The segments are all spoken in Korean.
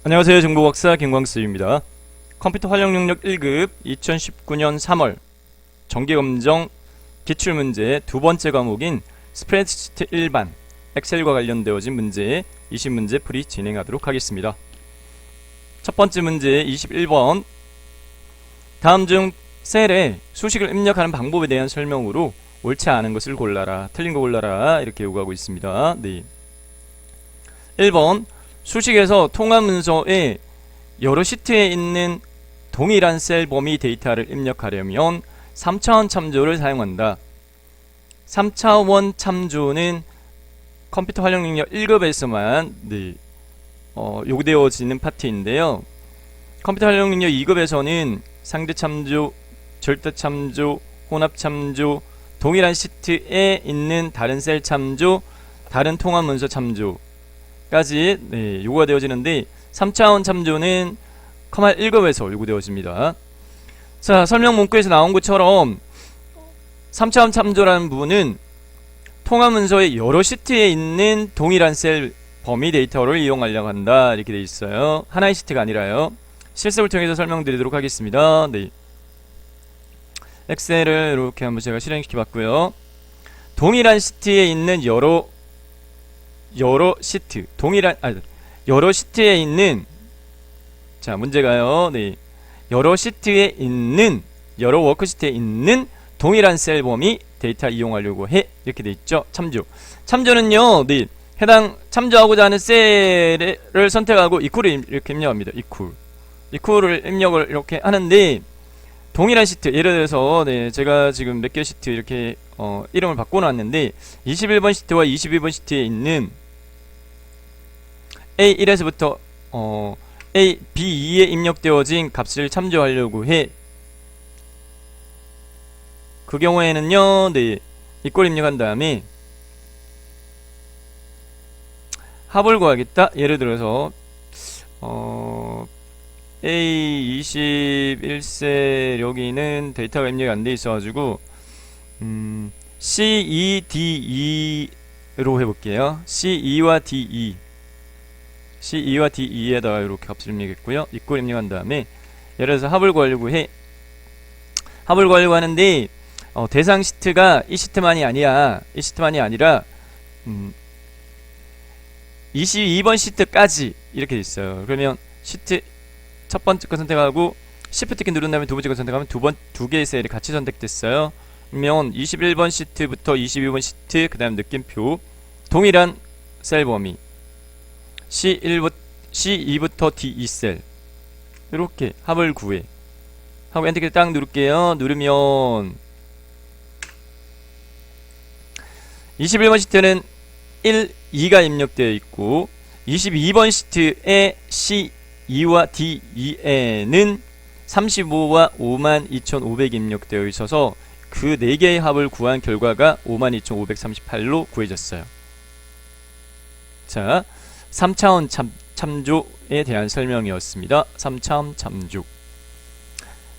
안녕하세요. 정보박사 김광수입니다. 컴퓨터 활용 능력 1급 2019년 3월 정기검정 기출문제 두 번째 과목인 스프레드시트 일반 엑셀과 관련되어진 문제 20문제 풀이 진행하도록 하겠습니다. 첫 번째 문제 21번 다음 중 셀에 수식을 입력하는 방법에 대한 설명으로 옳지 않은 것을 골라라, 틀린 거 골라라 이렇게 요구하고 있습니다. 네. 1번 수식에서 통화 문서에 여러 시트에 있는 동일한 셀 범위 데이터를 입력하려면 3차원 참조를 사용한다. 3차원 참조는 컴퓨터 활용 능력 1급에서만 요구되어지는 파트인데요. 컴퓨터 활용 능력 2급에서는 상대 참조, 절대 참조, 혼합 참조, 동일한 시트에 있는 다른 셀 참조, 다른 통화 문서 참조까지 요구가 되어지는데 3차원 참조는 컴활 1급에서 요구되어집니다. 자, 설명 문구에서 나온 것처럼 3차원 참조라는 부분은 통화 문서의 여러 시트에 있는 동일한 셀 범위 데이터를 이용하려고 한다 이렇게 되어 있어요. 하나의 시트가 아니라요. 실습을 통해서 설명드리도록 하겠습니다. 네. 엑셀을 이렇게 한번 제가 실행시켜 봤고요. 동일한 시트에 있는 여러 시트, 여러 시트에 있는, 자, 문제가요. 네. 여러 시트에 있는, 여러 워크시트에 있는 동일한 셀 범위 데이터 이용하려고 해. 이렇게 돼 있죠. 참조. 참조는요, 네. 해당 참조하고자 하는 셀을 선택하고 이퀄을 이렇게 입력합니다. 이퀄을 입력을 이렇게 하는데, 동일한 시트, 예를 들어서 제가 지금 몇 개 시트 이렇게 이름을 바꿔놨는데 21번 시트와 22번 시트에 있는 A1에서부터 A, B2에 입력되어진 값을 참조하려고 해. 그 경우에는요, 이꼴 입력한 다음에 합을 구하겠다. 예를 들어서 A21셀 여기는 데이터가 입력이 안 돼 있어가지고 C2D2로 해볼게요. C2와 D2에다가 이렇게 값을 입력했고요. 이꼴 입력한 다음에 예를 들어서 합을 구하려고 해. 합을 구하려고 하는데 대상 시트가 이 시트만이 아니라 22번 시트까지 이렇게 돼 있어요. 그러면 시트 첫 번째 거 선택하고 Shift 키 누른 다음에 두 번째 거 선택하면 두 개의 셀이 같이 선택됐어요. 그러면 21번 시트부터 22번 시트, 그 다음 느낌표, 동일한 셀 범위 C2부터 D2 셀 이렇게 합을 구해 하고 엔터키를 딱 누를게요. 누르면 21번 시트는 1, 2가 입력되어 있고 22번 시트에 C2와 D2에는 35와 52,500이 입력되어 있어서 그 4개의 합을 구한 결과가 52,538로 구해졌어요. 자, 3차원 참조에 대한 설명이었습니다. 3차원 참조.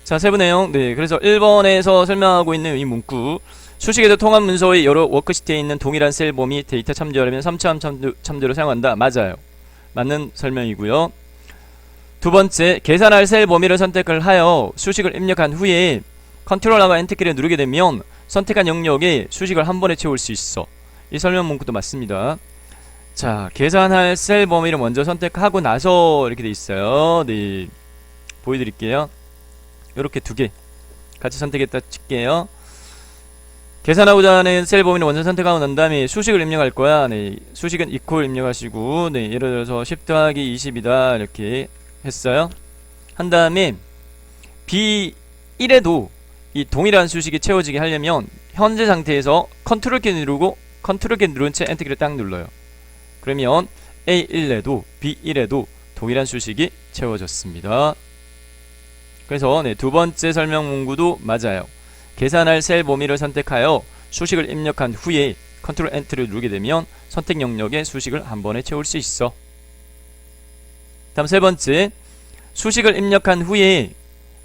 자, 세부 내용. 그래서 1번에서 설명하고 있는 이 문구. 수식에서 통합 문서의 여러 워크시트에 있는 동일한 셀 범위 데이터 참조하려면 3차원 참조를 사용한다. 맞아요. 맞는 설명이고요. 두 번째, 계산할 셀 범위를 선택을 하여 수식을 입력한 후에 컨트롤하고 엔터키를 누르게 되면 선택한 영역에 수식을 한 번에 채울 수 있어. 이 설명 문구도 맞습니다. 자, 계산할 셀 범위를 먼저 선택하고 나서 이렇게 돼 있어요. 네, 보여드릴게요. 이렇게 두 개 같이 선택했다 칠게요. 계산하고자 하는 셀 범위를 먼저 선택하고 난 다음에 수식을 입력할 거야. 수식은 이퀄 입력하시고, 예를 들어서 10 더하기 20이다 이렇게 했어요. 한 다음에 B1에도 이 동일한 수식이 채워지게 하려면 현재 상태에서 컨트롤 키 누르고 컨트롤 키 누른 채 엔터키를 딱 눌러요. 그러면 A1에도 B1에도 동일한 수식이 채워졌습니다. 그래서 두 번째 설명 문구도 맞아요. 계산할 셀 범위를 선택하여 수식을 입력한 후에 컨트롤 엔터를 누르게 되면 선택 영역에 수식을 한 번에 채울 수 있어. 다음 세 번째, 수식을 입력한 후에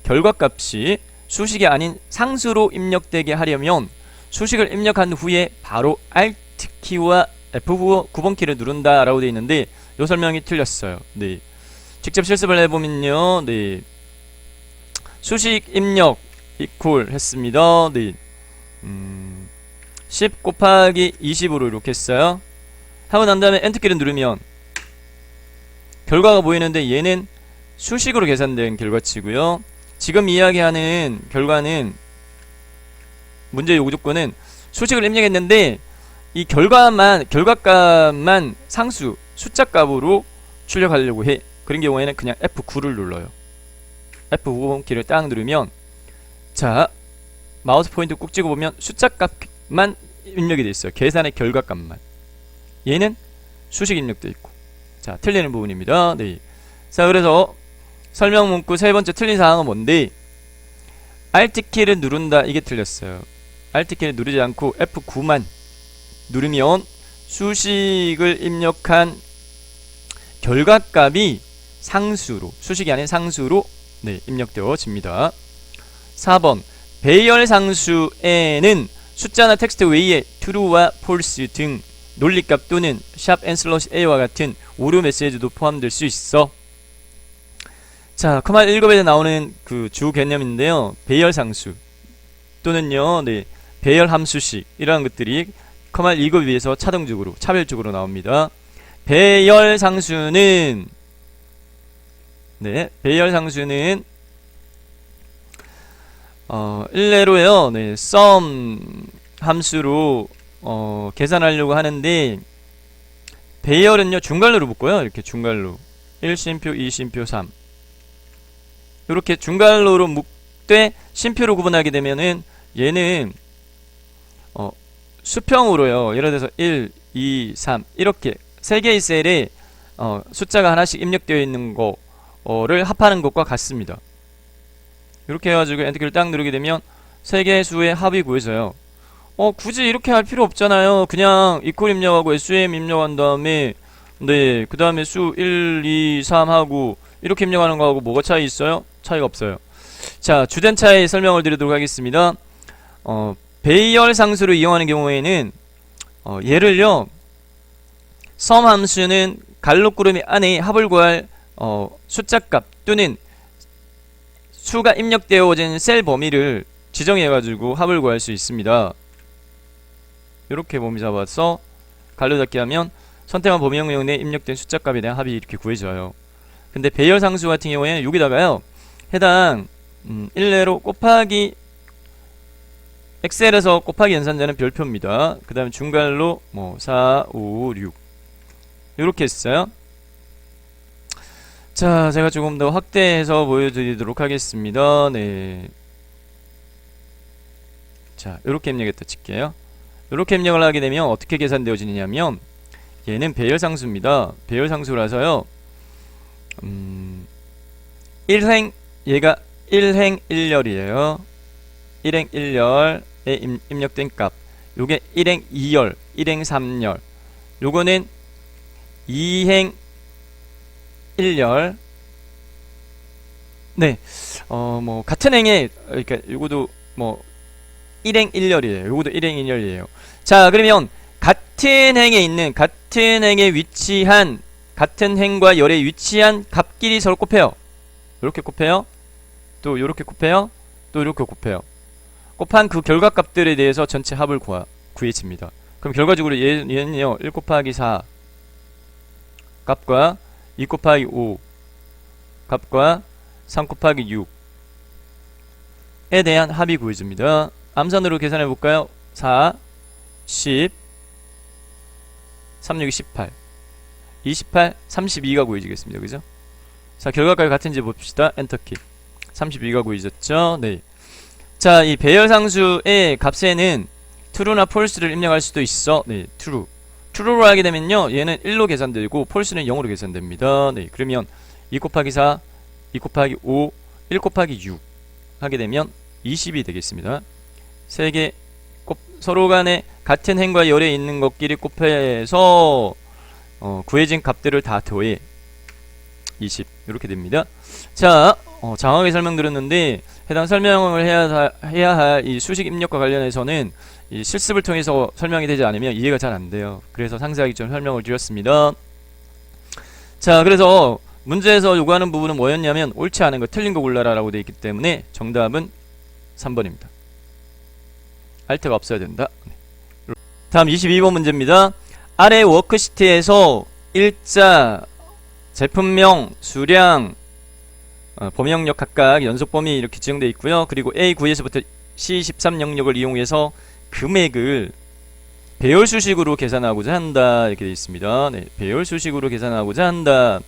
결과값이 수식이 아닌 상수로 입력되게 하려면 수식을 입력한 후에 바로 Alt키와 F9번 키를 누른다 라고 되어 있는데 이 설명이 틀렸어요. 직접 실습을 해보면요, 네, 수식 입력 이퀄 했습니다. 네, 10 곱하기 20으로 이렇게 했어요. 하고 난 다음에 엔터키를 누르면 결과가 보이는데 얘는 수식으로 계산된 결과치고요. 지금 이야기하는 결과는 문제 요구 조건은 수식을 입력했는데 이 결과값만 상수 숫자 값으로 출력하려고 해. 그런 경우에는 그냥 F9를 눌러요. F9 키를 딱 누르면, 자, 마우스 포인트 꾹 찍어 보면 숫자 값만 입력이 돼 있어요. 계산의 결과값만. 얘는 수식 입력돼 있고. 자, 틀리는 부분입니다. 네. 자, 그래서 설명 문구 세 번째 틀린 사항은 뭔데? Alt 키를 누른다. 이게 틀렸어요. Alt 키를 누르지 않고 F9만 누르면 수식을 입력한 결과값이 상수로, 수식이 아닌 상수로, 네, 입력되어집니다. 4번 배열 상수에는 숫자나 텍스트 외에 true와 false 등 논리값 또는 샵&a와 같은 오류 메시지도 포함될 수 있어. 자, 커말 1급에 나오는 그 주 개념인데요. 배열 상수 또는요, 네, 배열 함수식 이러한 것들이 커말 2급에 비해서 차등적으로, 차별적으로 나옵니다. 배열 상수는, 네, 배열 상수는 일례로요, 네, sum 함수로 계산하려고 하는데, 배열은요 중괄호로 묶어요. 이렇게 중괄호 1쉼표 2쉼표 3 이렇게 중괄호로 묶되 쉼표로 구분하게 되면은 얘는 수평으로요, 예를 들어서 1, 2, 3 이렇게 세 개의 셀에 숫자가 하나씩 입력되어 있는 거를 합하는 것과 같습니다. 이렇게 해가지고 엔터키를 딱 누르게 되면 세 개의 수의 합이 구해져요. 굳이 이렇게 할 필요 없잖아요. 그냥 이퀄 입력하고 sum 입력한 다음에, 네, 그 다음에 수 1, 2, 3 하고 이렇게 입력하는 거하고 뭐가 차이 있어요? 차이가 없어요. 자, 주된 차이 설명을 드리도록 하겠습니다. 배열 상수를 이용하는 경우에는 얘를요, sum 함수는 갈록구름이 안에 합을 구할 숫자값 또는 수가 입력되어진 셀 범위를 지정해가지고 합을 구할 수 있습니다. 이렇게 범위 잡아서 갈로잡기 하면 선택한 범위 영역 내에 입력된 숫자값에 대한 합이 이렇게 구해져요. 근데 배열 상수 같은 경우에는 여기다가요, 해당 일례로 곱하기 엑셀에서 곱하기 연산자는 별표입니다. 그 다음에 중괄로 뭐 4, 5, 6 이렇게 했어요. 자, 제가 조금 더 확대해서 보여드리도록 하겠습니다. 네. 자, 이렇게 입력했다 칠게요. 이렇게 입력을 하게 되면 어떻게 계산되어지냐면, 얘는 배열상수입니다. 배열상수라서요, 1행, 얘가 1행 1열이에요. 1행 1열에 입력된 값, 요게 1행 2열, 1행 3열, 요거는 2행 1열. 네, 뭐 같은 행에, 그러니까 요거도 뭐 1행 1열이에요. 요거도 1행 1열이에요. 자, 그러면 같은 행에 위치한, 같은 행과 열에 위치한 값끼리 서로 곱해요. 요렇게 곱해요. 또 요렇게 곱해요. 또 요렇게 곱해요. 곱한 그 결과값들에 대해서 전체 합을 구해집니다. 그럼 결과적으로 얘는요, 1 곱하기 4 값과 2 곱하기 5 값과 3 곱하기 6에 대한 합이 구해집니다. 암산으로 계산해 볼까요? 4, 10, 3, 6이 18, 28, 32가 구해지겠습니다. 그죠? 자, 결과값이 같은지 봅시다. 엔터키. 32가 구해졌죠? 네. 자, 이 배열상수의 값에는 true나 false를 입력할 수도 있어. 네, true. true로 하게 되면요, 얘는 1로 계산되고 false는 0으로 계산됩니다. 네, 그러면 2 곱하기 4, 2 곱하기 5, 1 곱하기 6 하게 되면 20이 되겠습니다. 세 개 서로 간에 같은 행과 열에 있는 것끼리 곱해서 구해진 값들을 다 더해 20 이렇게 됩니다. 자, 장황하게 설명드렸는데, 해당 설명을 해야 할 이 수식 입력과 관련해서는 이 실습을 통해서 설명이 되지 않으면 이해가 잘 안 돼요. 그래서 상세하게 좀 설명을 드렸습니다. 자, 그래서 문제에서 요구하는 부분은 뭐였냐면 옳지 않은 거 틀린 거 골라라 라고 되어 있기 때문에 정답은 3번입니다. 알트가 없어야 된다. 네. 다음 22번 문제입니다. 아래 워크시트에서 일자, 제품명, 수량, 범위 영역 각각 연속 범위 이렇게 지정되어 있고요. 그리고 A9에서부터 C13 영역을 이용해서 금액을 배열 수식으로 계산하고자 한다 이렇게 되어 있습니다. 네, 배열 수식으로 계산하고자 한다.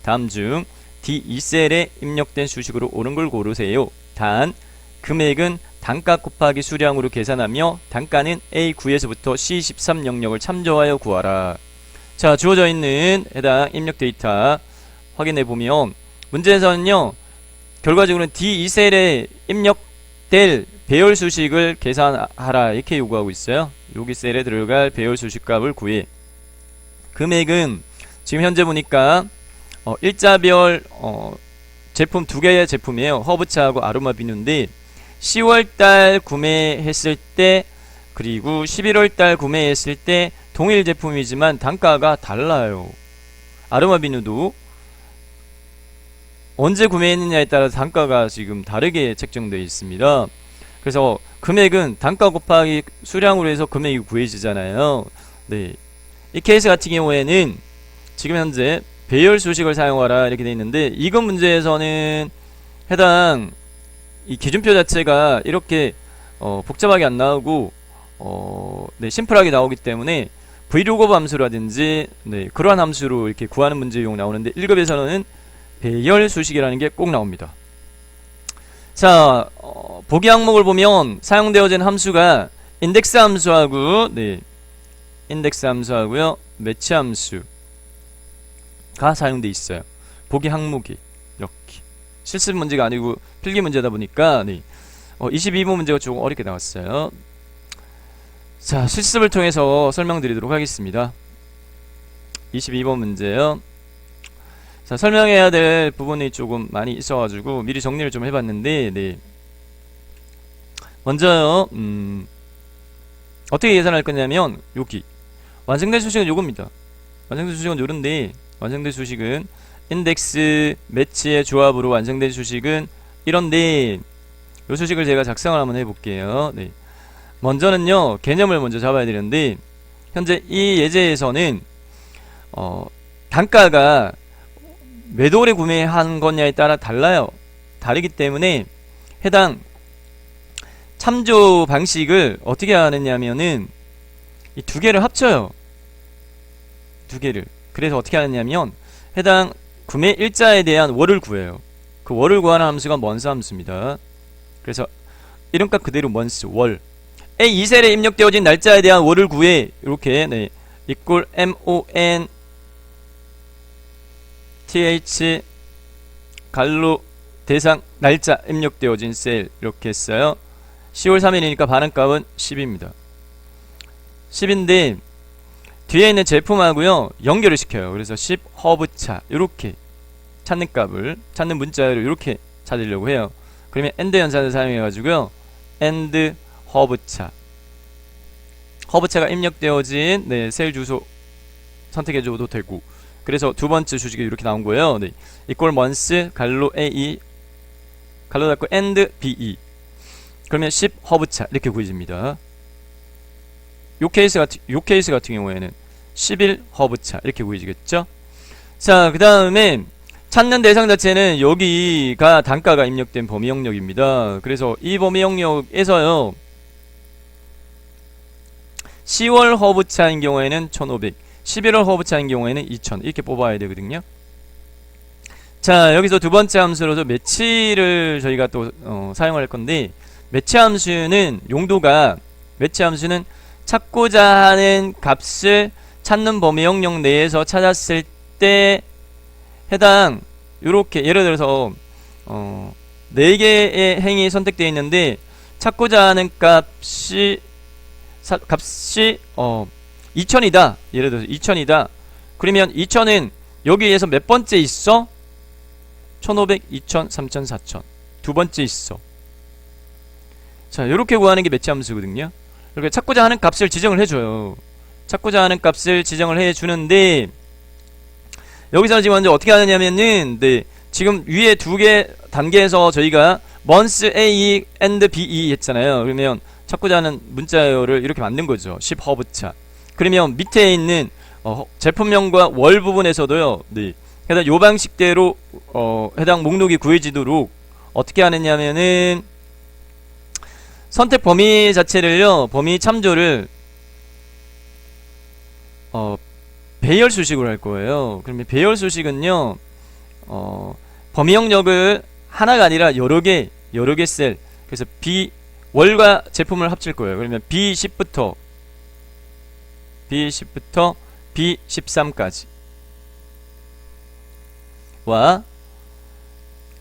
다음 중 D2셀에 입력된 수식으로 옳은 걸 고르세요. 단 금액은 단가 곱하기 수량으로 계산하며 단가는 A9에서부터 C13 영역을 참조하여 구하라. 자, 주어져 있는 해당 입력 데이터 확인해 보면 문제에서는요 결과적으로는 D2셀에 입력될 배열 수식을 계산하라 이렇게 요구하고 있어요. 여기 셀에 들어갈 배열 수식 값을 구해. 금액은 지금 현재 보니까 일자별 제품 두 개의 제품이에요. 허브차하고 아로마 비누인데 10월달 구매했을 때 그리고 11월달 구매했을 때 동일 제품이지만 단가가 달라요. 아로마 비누도 언제 구매했느냐에 따라 단가가 지금 다르게 책정되어 있습니다. 그래서 금액은 단가 곱하기 수량으로 해서 금액이 구해지잖아요. 네, 이 케이스 같은 경우에는 지금 현재 배열 수식을 사용하라 이렇게 되어 있는데 이건 문제에서는 해당 이 기준표 자체가 이렇게 복잡하게 안 나오고 네, 심플하게 나오기 때문에 vlookup 함수라든지 네, 그러한 함수로 이렇게 구하는 문제용 나오는데 1급에서는 배열 수식이라는 게 꼭 나옵니다. 자, 보기 항목을 보면 사용되어진 함수가 인덱스 함수하고 네, 인덱스 함수하고요 매치 함수가 사용돼 있어요. 보기 항목이 이렇게 실습 문제가 아니고 필기 문제다 보니까 네, 22번 문제가 조금 어렵게 나왔어요. 자, 실습을 통해서 설명드리도록 하겠습니다. 22번 문제요. 자, 설명해야 될 부분이 조금 많이 있어가지고 미리 정리를 좀 해봤는데 네. 먼저요 어떻게 계산할 거냐면 여기 완성된 수식은 요겁니다. 완성된 수식은 요런데 완성된 수식은 인덱스 매치의 조합으로 완성된 수식은 이런데 요 수식을 제가 작성을 한번 해볼게요. 네. 먼저는요 개념을 먼저 잡아야 되는데 현재 이 예제에서는 단가가 몇 월에 구매한 거냐에 따라 달라요. 다르기 때문에 해당 참조 방식을 어떻게 하느냐면은 이 두 개를 합쳐요. 두 개를. 그래서 어떻게 하느냐면 해당 구매 일자에 대한 월을 구해요. 그 월을 구하는 함수가 먼스 함수입니다. 그래서 이름값 그대로 먼스 월. A2셀에 입력되어진 날짜에 대한 월을 구해. 이렇게 네. equal mon th 갈로 대상 날짜 입력되어진 셀 이렇게 했어요. 10월 3일이니까 반응값은 10입니다. 10인데 뒤에 있는 제품하고요 연결을 시켜요. 그래서 10 허브차 이렇게 찾는 값을 찾는 문자로 이렇게 찾으려고 해요. 그러면 AND 연산을 사용해 가지고요 AND 허브차 허브차가 입력되어진 네, 셀 주소 선택해 줘도 되고 그래서 두 번째 수식이 이렇게 나온 거예요. 네. equal months 갈로 A2 갈로 닫고 AND BE 그러면 10 허브차 이렇게 구해집니다. 요 케이스 같은 경우에는 11 허브차 이렇게 구해지겠죠. 자, 그 다음에 찾는 대상 자체는 여기가 단가가 입력된 범위 영역입니다. 그래서 이 범위 영역에서요 10월 허브차인 경우에는 1500 11월 허브차인 경우에는 2000 이렇게 뽑아야 되거든요. 자, 여기서 두 번째 함수로도 매치를 저희가 또 사용할 건데 매치 함수는 용도가 매치 함수는 찾고자 하는 값을 찾는 범위 영역 내에서 찾았을 때 해당 요렇게 예를 들어서 4개의 행이 선택되어 있는데 찾고자 하는 값이 2000이다. 예를 들어서 2000이다. 그러면 2000은 여기에서 몇 번째 있어? 1500, 2000, 3000, 4000 두 번째 있어. 자, 이렇게 구하는 게 매치 함수거든요. 이렇게 찾고자 하는 값을 지정을 해줘요. 찾고자 하는 값을 지정을 해주는데 여기서는 지금 먼저 어떻게 하느냐면은 네, 지금 위에 두 개 단계에서 저희가 months A and B 했잖아요. 그러면 찾고자 하는 문자열을 이렇게 만든 거죠. 10허브차. 그러면 밑에 있는 제품명과 월 부분에서도요. 네. 해당 요 방식대로 해당 목록이 구해지도록 어떻게 하느냐면은 선택 범위 자체를요. 범위 참조를 배열 수식으로 할 거예요. 그러면 배열 수식은요. 범위 영역을 하나가 아니라 여러 개 셀. 그래서 B 월과 제품을 합칠 거예요. 그러면 B10부터 B13까지 와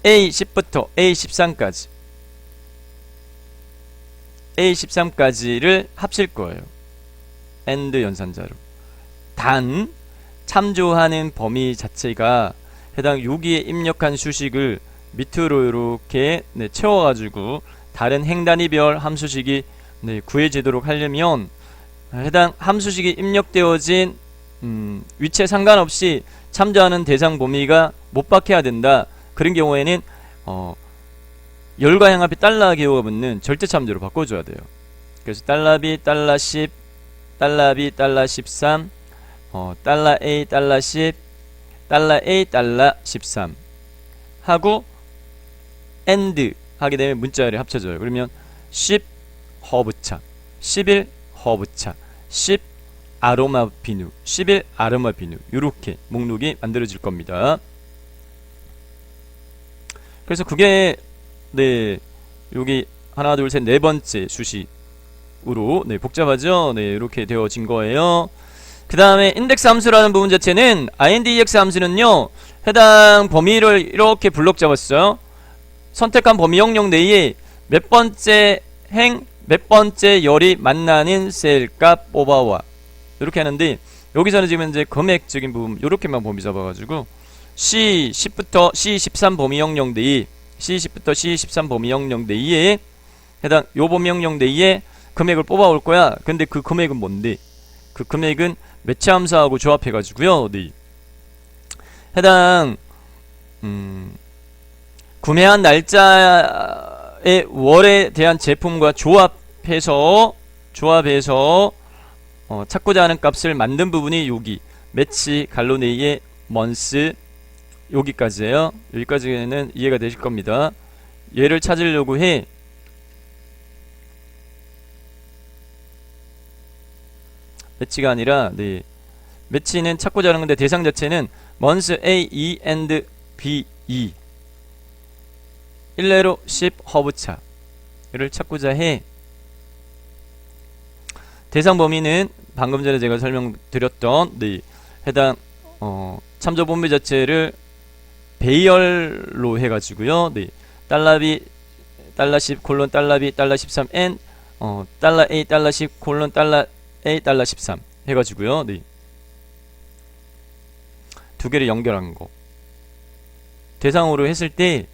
A10부터 A13까지 A13까지를 합칠 거예요. AND 연산자로. 단 참조하는 범위 자체가 해당 여기에 입력한 수식을 밑으로 이렇게 채워가지고 다른 행단위별 함수식이 구해지도록 하려면 해당 함수식이 입력되어진 위치에 상관없이 참조하는 대상 범위가 못 박혀야 된다. 그런 경우에는 열과 향합이 달러 기호가 붙는 절대 참조로 바꿔줘야 돼요. 그래서 달러 B, 달러 10, 달러 B, 달러 13, 달러 A, 달러 10, 달러 A, 달러 13 하고 AND 하게 되면 문자열이 합쳐져요. 그러면 10 허브차, 11 허브차, 10 아로마 비누, 11 아로마 비누 이렇게 목록이 만들어질 겁니다. 그래서 그게 여기 하나 둘 셋 네 번째 수식으로 복잡하죠. 이렇게 되어진 거예요. 그 다음에 인덱스 함수라는 부분 자체는 index 함수는요 해당 범위를 이렇게 블록 잡았어요. 선택한 범위 영역 내에 몇 번째 행, 몇 번째 열이 만나는 셀 값 뽑아와 이렇게 하는데, 여기서는 지금 이제 금액적인 부분 이렇게만 범위 잡아가지고 C10부터 C13 범위 영역 내에 C10부터 C13 범위 영역 내에 해당 요 범위 영역 내에 금액을 뽑아올 거야. 근데 그 금액은 뭔데? 그 금액은 매치 함수하고 조합해가지고요. 해당 구매한 날짜의 월에 대한 제품과 조합해서 찾고자 하는 값을 만든 부분이 여기 매치 갈로 내에 months 여기까지예요. 여기까지는 이해가 되실 겁니다. 얘를 찾으려고 해. 매치가 아니라 매치는 찾고자 하는 건데 대상 자체는 months A, E, and B, E 일례로 10 허브차 를 찾고자 해. 대상 범위는 방금 전에 제가 설명드렸던 해당 참조 범위 자체를 배열로 해가지고요. 달러 B, 달러 10 콜론 달러 B, 달러 13 N 달러 A, 달러 10 콜론 달러 A, 달러 13 해가지고요. 두 개를 연결한 거 대상으로 했을 때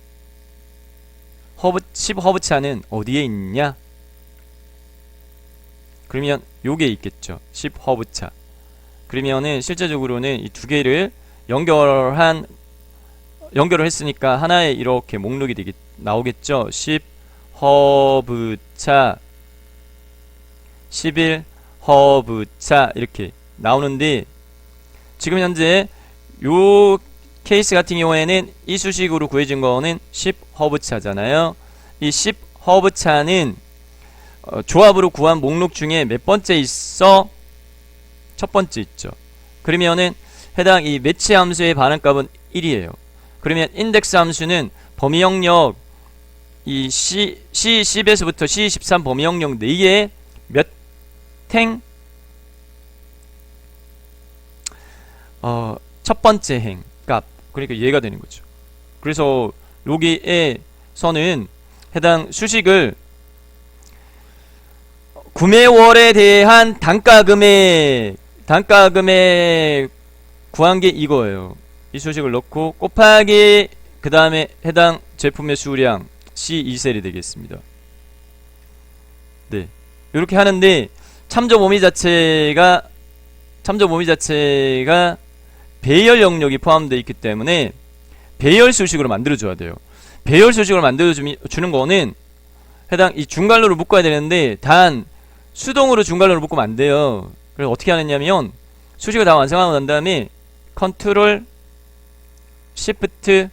10 허브차는 어디에 있냐? 그러면 요게 있겠죠. 10 허브차. 그러면은 실제적으로는 이 두 개를 연결을 했으니까 하나에 이렇게 목록이 나오겠죠. 10 허브차 11 허브차 이렇게 나오는데, 지금 현재 요 케이스 같은 경우에는 이 수식으로 구해진 거는 10 허브차잖아요. 이 10 허브차는 조합으로 구한 목록 중에 몇 번째 있어? 첫 번째 있죠. 그러면은 해당 이 매치 함수의 반응값은 1이에요. 그러면 인덱스 함수는 범위 영역 이 C10에서부터 C13 범위 영역 내에 몇 행? 첫 번째 행 값. 그러니까 얘가 되는 거죠. 그래서 여기에서는 해당 수식을 구매월에 대한 단가 금액 구한 게 이거예요. 이 수식을 넣고 곱하기 그 다음에 해당 제품의 수량 C2셀이 되겠습니다. 이렇게 하는데 참조 범위 자체가 배열 영역이 포함되어 있기 때문에 배열 수식으로 만들어줘야 돼요. 배열 수식으로 만들어주는 거는 해당 이 중괄호를 묶어야 되는데 단 수동으로 중괄호를 묶으면 안 돼요. 그래서 어떻게 하느냐면 수식을 다 완성하고 난 다음에 컨트롤 시프트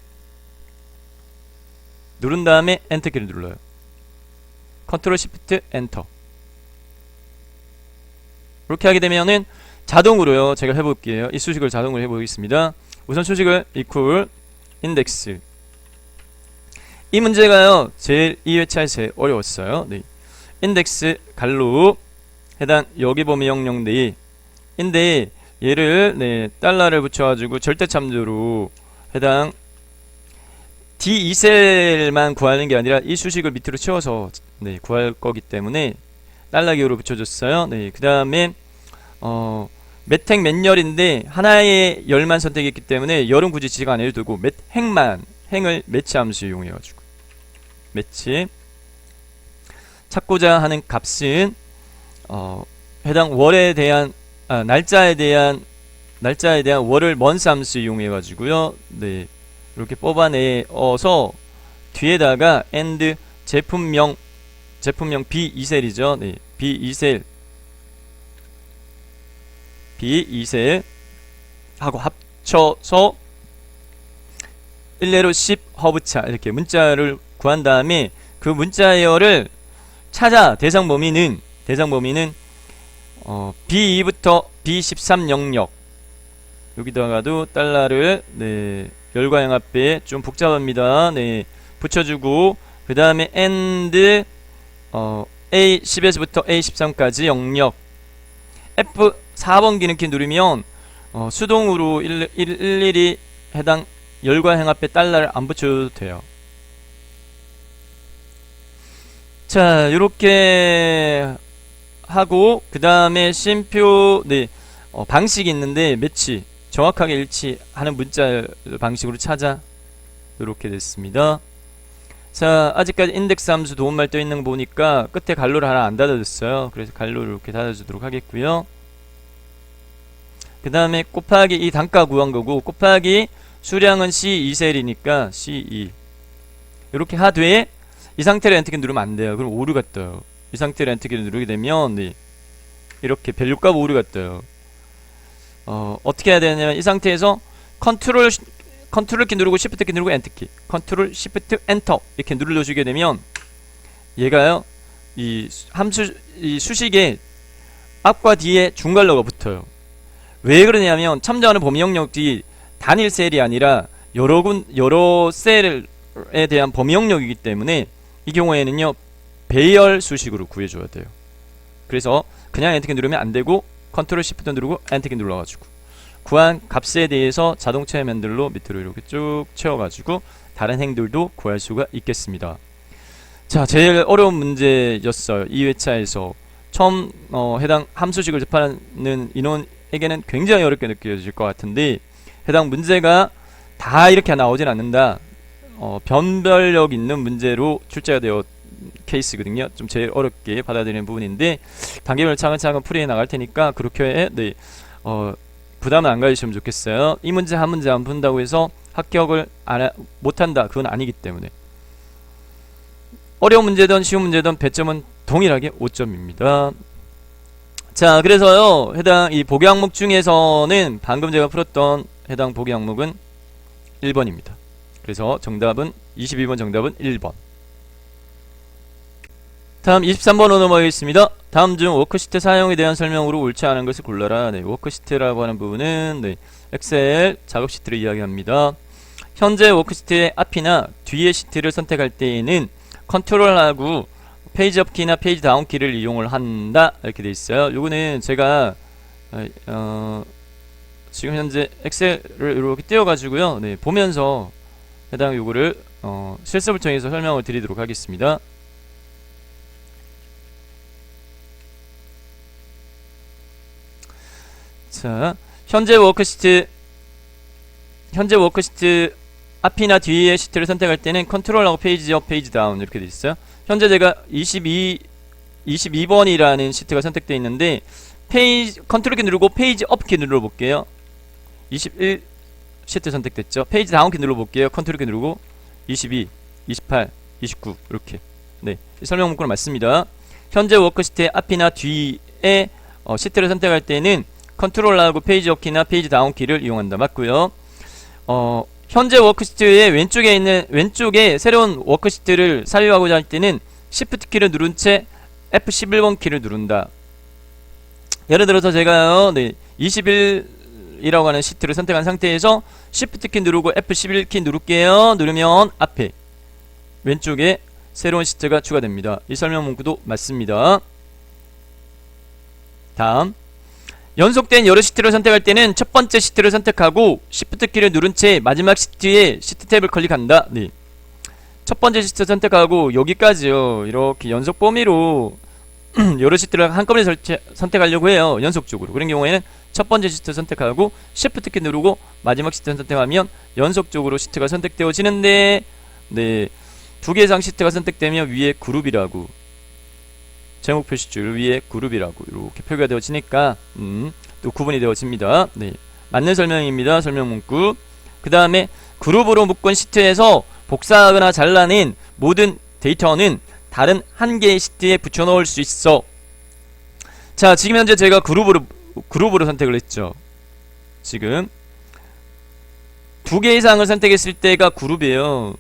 누른 다음에 엔터키를 눌러요. 컨트롤 시프트 엔터. 이렇게 하게 되면은 자동으로요. 제가 해볼게요. 이 수식을 자동으로 해보겠습니다. 우선 수식을 equal 인덱스. 이 문제가요. 제일 이 회차에서 제일 어려웠어요. 네. 인덱스 갈로 해당 여기 범위명령 내에 인데 얘를 네, 달러를 붙여가지고 절대 참조로 해당 D2셀만 구하는 게 아니라 이 수식을 밑으로 채워서 네, 구할 거기 때문에 달러 기호로 붙여줬어요. 네, 그 다음에 몇 행 몇 열인데 하나의 열만 선택했기 때문에 열은 굳이 지가 안 해도 되고 몇 행만 행을 매치 함수 이용해가지고 매치 찾고자 하는 값은 해당 월에 대한 날짜에 대한 월을 먼스 함수 이용해가지고요. 네, 이렇게 뽑아내어서 뒤에다가 and 제품명 B2셀이죠. 네, B2셀 하고 합쳐서 일례로 10 허브차 이렇게 문자를 구한 다음에 그 문자열을 찾아 대상 범위는 B2부터 B13 영역 여기다가도 달러를 네, 열과 영합배에 좀 복잡합니다. 네, 붙여주고 그 다음에 and A10에서부터 A13까지 영역 F4번 기능키 누르면 수동으로 일일이 해당 열과 행합배 달러를 안 붙여도 돼요. 자, 요렇게 하고 그 다음에 쉼표 네, 방식이 있는데 매치 정확하게 일치하는 문자 방식으로 찾아 요렇게 됐습니다. 자, 아직까지 인덱스 함수 도움말 떠 있는 거 보니까 끝에 갈로를 하나 안 닫아줬어요. 그래서 갈로를 이렇게 닫아주도록 하겠고요. 그 다음에 곱하기 이 단가 구한 거고 곱하기 수량은 C2셀이니까 C2 이렇게 하되 이 상태로 엔터키 누르면 안 돼요. 그럼 오류가 떠요. 이 상태로 엔터키를 누르게 되면 네, 이렇게 밸류값 오류가 떠요. 어떻게 해야 되냐면 이 상태에서 컨트롤 키 누르고 시프트 키 누르고 엔터 키 컨트롤 시프트 엔터 이렇게 눌러주게 되면 얘가요 이 함수 이 수식에 앞과 뒤에 중괄호가 붙어요. 왜 그러냐면 참조하는 범위 영역이 단일 셀이 아니라 여러 셀에 대한 범위 영역이기 때문에 이 경우에는요 배열 수식으로 구해줘야 돼요. 그래서 그냥 엔터키 누르면 안 되고 컨트롤 시프트 누르고 엔터키 눌러가지고 구한 값에 대해서 자동차 핸들로 밑으로 이렇게 쭉 채워가지고 다른 행들도 구할 수가 있겠습니다. 자, 제일 어려운 문제였어요. 이 회차에서 처음 해당 함수식을 접하는 인원에게는 굉장히 어렵게 느껴질 것 같은데 해당 문제가 다 이렇게 나오진 않는다. 변별력 있는 문제로 출제가 되어 케이스거든요. 좀 제일 어렵게 받아들이는 부분인데 단계별 차근차근 풀이해 나갈 테니까 그렇게 네, 부담은 안 가지시면 좋겠어요. 이 문제 한 문제 안 푼다고 해서 합격을 못한다 그건 아니기 때문에 어려운 문제든 쉬운 문제든 배점은 동일하게 5점입니다. 자, 그래서요 해당 이 보기 항목 중에서는 방금 제가 풀었던 해당 보기 항목은 1번입니다. 그래서 정답은 22번 정답은 1번. 다음 23번으로 넘어가겠습니다. 다음 중 워크시트 사용에 대한 설명으로 옳지 않은 것을 골라라. 네, 워크시트라고 하는 부분은 네, 엑셀 작업 시트를 이야기합니다. 현재 워크시트의 앞이나 뒤의 시트를 선택할 때에는 컨트롤하고 페이지 업 키나 페이지 다운 키를 이용을 한다 이렇게 돼 있어요. 요거는 제가 지금 현재 엑셀을 이렇게 띄워가지고요 네, 보면서 해당 요거를 실습을 통해서 설명을 드리도록 하겠습니다. 자, 현재 워크시트 앞이나 뒤의 시트를 선택할 때는 컨트롤하고 페이지 업, 페이지 다운 이렇게 돼 있어요. 현재 제가 22번이라는 시트가 선택되어 있는데 컨트롤 키 누르고 페이지 업 키 눌러 볼게요. 21 시트 선택됐죠. 페이지 다운키 눌러볼게요. 컨트롤 키 누르고 22, 28, 29 이렇게. 네, 설명 문구는 맞습니다. 현재 워크시트의 앞이나 뒤에 시트를 선택할 때는 컨트롤하고 페이지 업키나 페이지 다운키를 이용한다. 맞고요. 현재 워크시트의 왼쪽에 새로운 워크시트를 사용하고자 할 때는 Shift 키를 누른 채 F11번 키를 누른다. 예를 들어서 제가요, 21이라고 하는 시트를 선택한 상태에서 Shift 키 누르고 F11 키 누를게요. 누르면 앞에 왼쪽에 새로운 시트가 추가됩니다. 이 설명 문구도 맞습니다. 다음, 연속된 여러 시트를 선택할 때는 첫 번째 시트를 선택하고 Shift 키를 누른 채 마지막 시트에 시트 탭을 클릭한다. 네. 첫 번째 시트 선택하고 여기까지요. 이렇게 연속 범위로 여러 시트를 한꺼번에 선택하려고 해요. 연속적으로. 그런 경우에는 첫 번째 시트 선택하고 Shift 키 누르고 마지막 시트 선택하면 연속적으로 시트가 선택되어지는데, 네, 두 개 이상 시트가 선택되면 위에 그룹이라고, 제목 표시줄 위에 그룹이라고 이렇게 표기가 되어지니까 또 구분이 되어집니다. 네, 맞는 설명입니다. 설명 문구. 그 다음에 그룹으로 묶은 시트에서 복사하거나 잘라낸 모든 데이터는 다른 한 개의 시트에 붙여넣을 수 있어. 자, 지금 현재 제가 그룹으로 선택을 했죠. 지금 두 개 이상을 선택했을 때가 그룹이에요.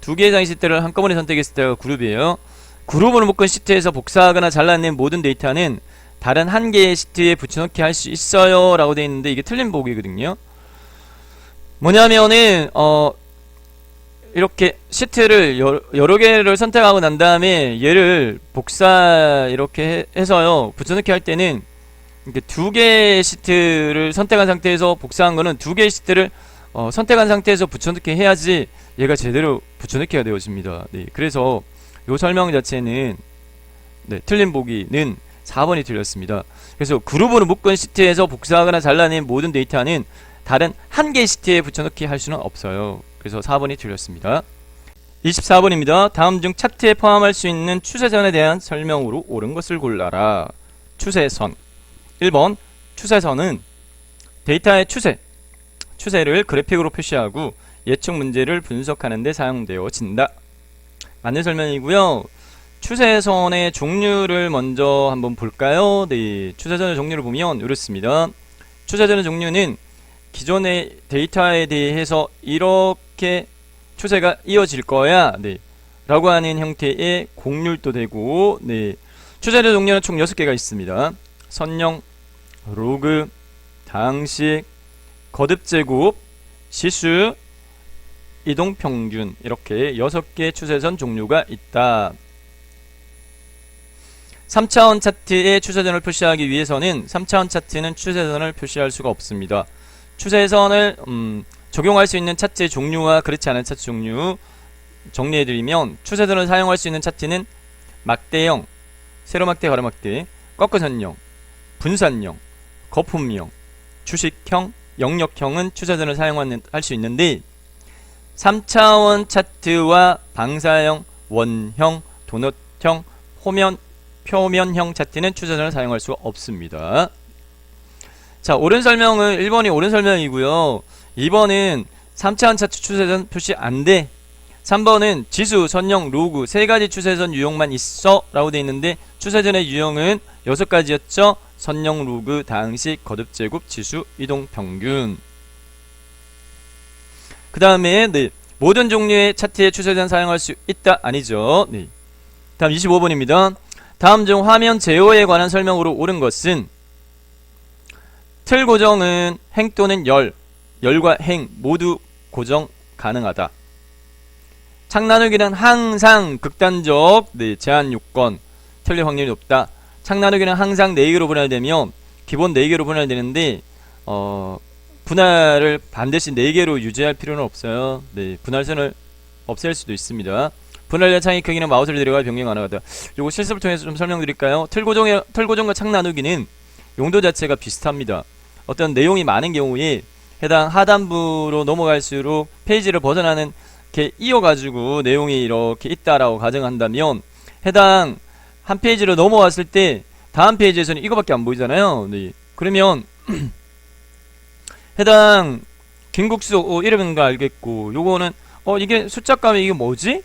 두 개 이상의 시트를 한꺼번에 선택했을 때가 그룹이에요. 그룹으로 묶은 시트에서 복사하거나 잘라낸 모든 데이터는 다른 한 개의 시트에 붙여넣기 할 수 있어요 라고 되어 있는데, 이게 틀린 보기거든요. 뭐냐면은 이렇게 시트를 여러 개를 선택하고 난 다음에 얘를 복사 이렇게 해서요 붙여넣기 할 때는 이렇게 두 개의 시트를 선택한 상태에서 복사한 거는 두 개의 시트를 선택한 상태에서 붙여넣기 해야지 얘가 제대로 붙여넣기가 되어집니다. 네, 그래서 요 설명 자체는, 네, 틀린 보기는 4번이 틀렸습니다. 그래서 그룹으로 묶은 시트에서 복사하거나 잘라낸 모든 데이터는 다른 한 개의 시트에 붙여넣기 할 수는 없어요. 그래서 4번이 틀렸습니다. 24번입니다. 다음 중 차트에 포함할 수 있는 추세선에 대한 설명으로 옳은 것을 골라라. 추세선. 1번, 추세선은 데이터의 추세를 그래픽으로 표시하고 예측 문제를 분석하는 데 사용되어진다. 맞는 설명이고요. 추세선의 종류를 먼저 한번 볼까요? 네, 추세선의 종류를 보면 이렇습니다. 추세선의 종류는 기존의 데이터에 대해서 이렇게 추세가 이어질 거야, 네, 라고 하는 형태의 곡률도 되고, 네, 추세의 종류는 총 6개가 있습니다. 선형, 로그, 당식, 거듭제곱, 시수, 이동평균, 이렇게 6개의 추세선 종류가 있다. 3차원 차트의 추세선을 표시하기 위해서는 3차원 차트는 추세선을 표시할 수가 없습니다. 추세선을 적용할 수 있는 차트의 종류와 그렇지 않은 차트 종류 정리해드리면, 추세선을 사용할 수 있는 차트는 막대형, 세로막대, 가로막대, 꺾어선형, 분산형, 거품형, 주식형, 영역형은 추세선을 할 수 있는데, 3차원 차트와 방사형, 원형, 도넛형, 표면형 차트는 추세선을 사용할 수가 없습니다. 자, 옳은 설명은 1번이 옳은 설명이고요. 2번은 3차원 차트 추세선 표시 안돼. 3번은 지수, 선형, 로그 3가지 추세선 유형만 있어 라고 되어 있는데, 추세선의 유형은 6가지였죠. 선형, 로그, 당식, 거듭제곱, 지수, 이동평균. 그 다음에, 네, 모든 종류의 차트의 추세선 사용할 수 있다? 아니죠. 네. 다음 25번입니다. 다음 중 화면 제어에 관한 설명으로 옳은 것은, 틀 고정은 행 또는 열과 행 모두 고정 가능하다. 창 나누기는 항상 극단적, 네, 제한 요건, 틀릴 확률이 높다. 창 나누기는 항상 4개로 분할되면 기본 4개로 분할되는데, 분할을 반드시 4개로 유지할 필요는 없어요. 네, 분할선을 없앨 수도 있습니다. 분할된 창의 크기는 마우스를 내려가 변경 가능하다. 요거 실습을 통해서 좀 설명드릴까요? 틀고정과 창 나누기는 용도 자체가 비슷합니다. 어떤 내용이 많은 경우에 해당 하단부로 넘어갈수록 페이지를 벗어나는 이렇게 이어가지고 내용이 이렇게 있다라고 가정한다면, 해당 한 페이지로 넘어왔을 때 다음 페이지에서는 이거밖에 안 보이잖아요. 네. 그러면 해당 긴국수 이름인 거 알겠고, 요거는 이게 숫자값이 이게 뭐지?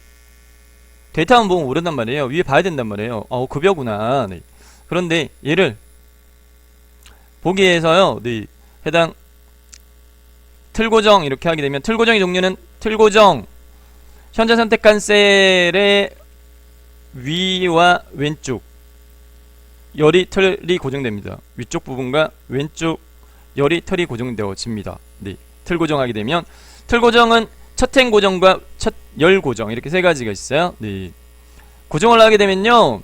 데이터만 보면 모른단 말이에요. 위에 봐야 된단 말이에요. 급여구나. 네. 그런데 얘를 보기에서요, 네. 해당 틀 고정 이렇게 하게 되면, 틀 고정의 종류는 틀 고정 현재 선택한 셀의 위와 왼쪽 열이 틀이 고정됩니다. 위쪽 부분과 왼쪽 열이 틀이 고정되어집니다. 네. 틀 고정하게 되면, 틀 고정은 첫 행 고정과 첫 열 고정 이렇게 세 가지가 있어요. 네. 고정을 하게 되면요,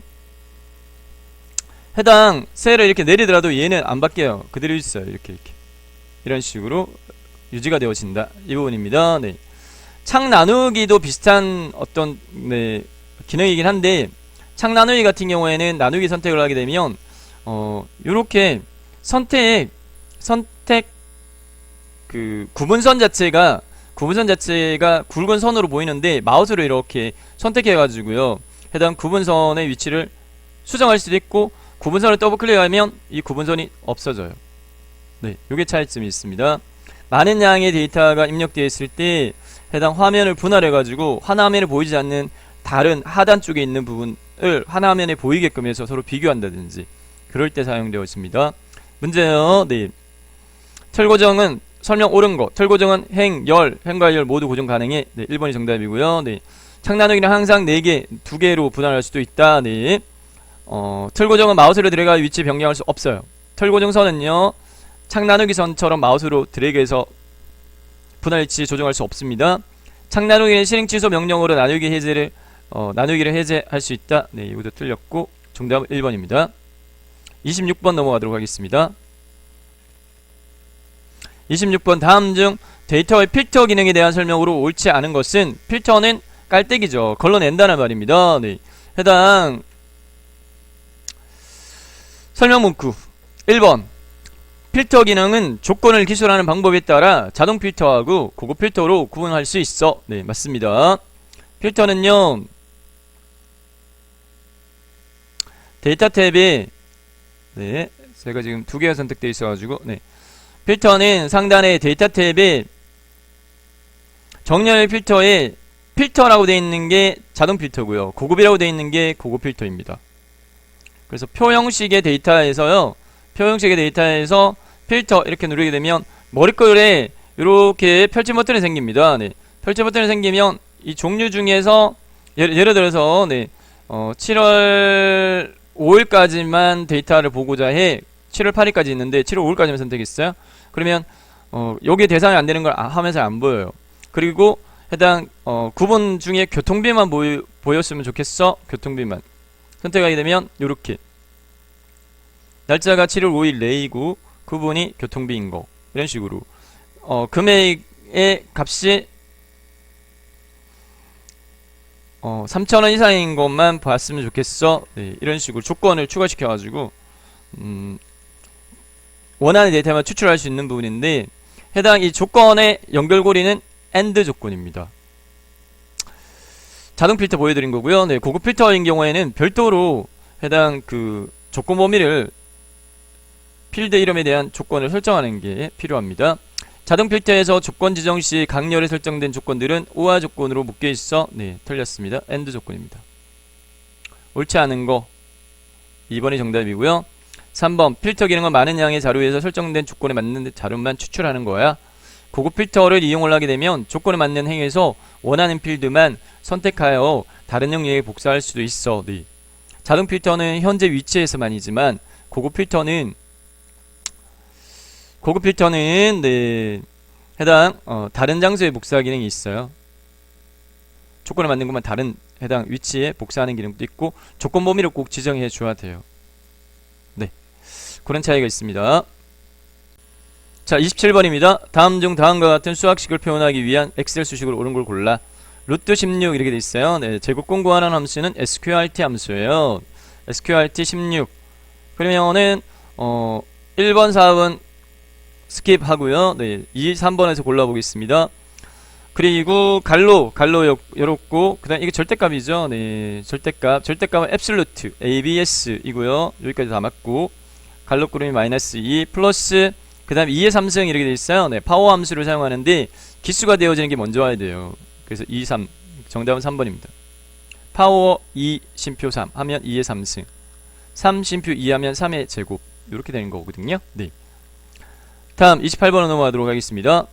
해당 셀을 이렇게 내리더라도 얘는 안 바뀌어요. 그대로 있어요. 이렇게 이런 식으로 유지가 되어진다. 이 부분입니다. 네. 창 나누기도 비슷한 어떤 기능이긴 한데, 창 나누기 같은 경우에는 나누기 선택을 하게 되면 요렇게 선택 그 구분선 자체가 굵은 선으로 보이는데, 마우스로 이렇게 선택해 가지고요, 해당 구분선의 위치를 수정할 수도 있고, 구분선을 더블 클릭하면 이 구분선이 없어져요. 네, 요게 차이점이 있습니다. 많은 양의 데이터가 입력되어 있을 때 해당 화면을 분할해 가지고 하나화면에 보이지 않는 다른 하단 쪽에 있는 부분을 하나화면에 보이게끔 해서 서로 비교한다든지 그럴 때 사용되었습니다. 문제요. 네. 틀 고정은 설명 옳은 거. 틀 고정은 행, 열, 행과 열 모두 고정 가능해. 네, 1번이 정답이고요. 네. 창 나누기는 항상 4개, 2개로 분할할 수도 있다. 네. 틀 고정은 마우스로 드래그할 위치 변경할 수 없어요. 틀 고정선은요, 창 나누기 선처럼 마우스로 드래그해서 분할 위치 조정할 수 없습니다. 창 나누기는 실행 취소 명령으로 나누기를 해제할 수 있다. 네, 이것도 틀렸고 정답은 1번입니다. 26번 넘어가도록 하겠습니다. 26번 다음 중 데이터의 필터 기능에 대한 설명으로 옳지 않은 것은, 필터는 깔때기죠. 걸러낸다는 말입니다. 네. 해당 설명 문구 1번, 필터 기능은 조건을 기술하는 방법에 따라 자동 필터하고 고급 필터로 구분할 수 있어. 네, 맞습니다. 필터는요, 데이터 탭에 제가 지금 2개가 선택되어 있어가지고, 필터는 상단에 데이터 탭에 정렬 필터에 필터라고 되어 있는 게 자동 필터고요, 고급이라고 되어 있는 게 고급 필터입니다. 그래서 표형식의 데이터에서 필터 이렇게 누르게 되면 머릿글에 이렇게 펼침 버튼이 생깁니다. 네. 펼침 버튼이 생기면 이 종류 중에서 예를 들어서 7월 5일까지만 데이터를 보고자 해. 7월 8일까지 있는데 7월 5일까지만 선택했어요. 그러면 여기에 대상이 안 되는 걸 화면에서 안 보여요. 그리고 해당 구분 중에 교통비만 보였으면 좋겠어. 교통비만 선택하게 되면 요렇게 날짜가 7월 5일 내이고 구분이 교통비인 거, 이런 식으로 금액의 값이 3,000원 이상인 것만 봤으면 좋겠어. 네, 이런 식으로 조건을 추가시켜 가지고 원하는 데이터만 추출할 수 있는 부분인데, 해당 이 조건의 연결고리는 AND 조건입니다. 자동 필터 보여드린 거고요. 네, 고급 필터인 경우에는 별도로 해당 그 조건 범위를, 필드 이름에 대한 조건을 설정하는 게 필요합니다. 자동 필터에서 조건 지정 시 강렬에 설정된 조건들은 오화 조건으로 묶여 있어. 네, 틀렸습니다. AND 조건입니다. 옳지 않은 거 2번이 정답이고요. 3번, 필터 기능은 많은 양의 자료에서 설정된 조건에 맞는 자료만 추출하는 거야. 고급 필터를 이용을 하게 되면 조건에 맞는 행에서 원하는 필드만 선택하여 다른 영역에 복사할 수도 있어. 네. 자동 필터는 현재 위치에서만이지만 고급 필터는 해당 다른 장소에 복사 기능이 있어요. 조건에 맞는 것만 다른 해당 위치에 복사하는 기능도 있고, 조건 범위를 꼭 지정해 줘야 돼요. 네, 그런 차이가 있습니다. 자, 27번입니다. 다음 중 다음과 같은 수학식을 표현하기 위한 엑셀 수식을 옳은 걸 골라. 루트 16 이렇게 돼 있어요. 네, 제곱 공부하는 함수는 sqrt 함수예요. sqrt 16. 그러면은 1번, 4번 스킵 하고요. 네, 2, 3번에서 골라보겠습니다. 그리고 갈로 열었고, 그 다음 이게 절대값이죠. 네, 절대값은 앱솔루트 abs 이고요. 여기까지 다 맞고, 갈로 꾸름이 -2 플러스, 그 그 다음에 2의 3승 이렇게 돼 있어요. 네, 파워 함수를 사용하는데 기수가 되어지는 게 먼저 와야 돼요. 그래서 2, 3 정답은 3번입니다. 파워 2 심표 3 하면 2의 3승, 3 심표 2 하면 3의 제곱, 이렇게 되는 거거든요. 네. 다음 28번으로 넘어가도록 하겠습니다.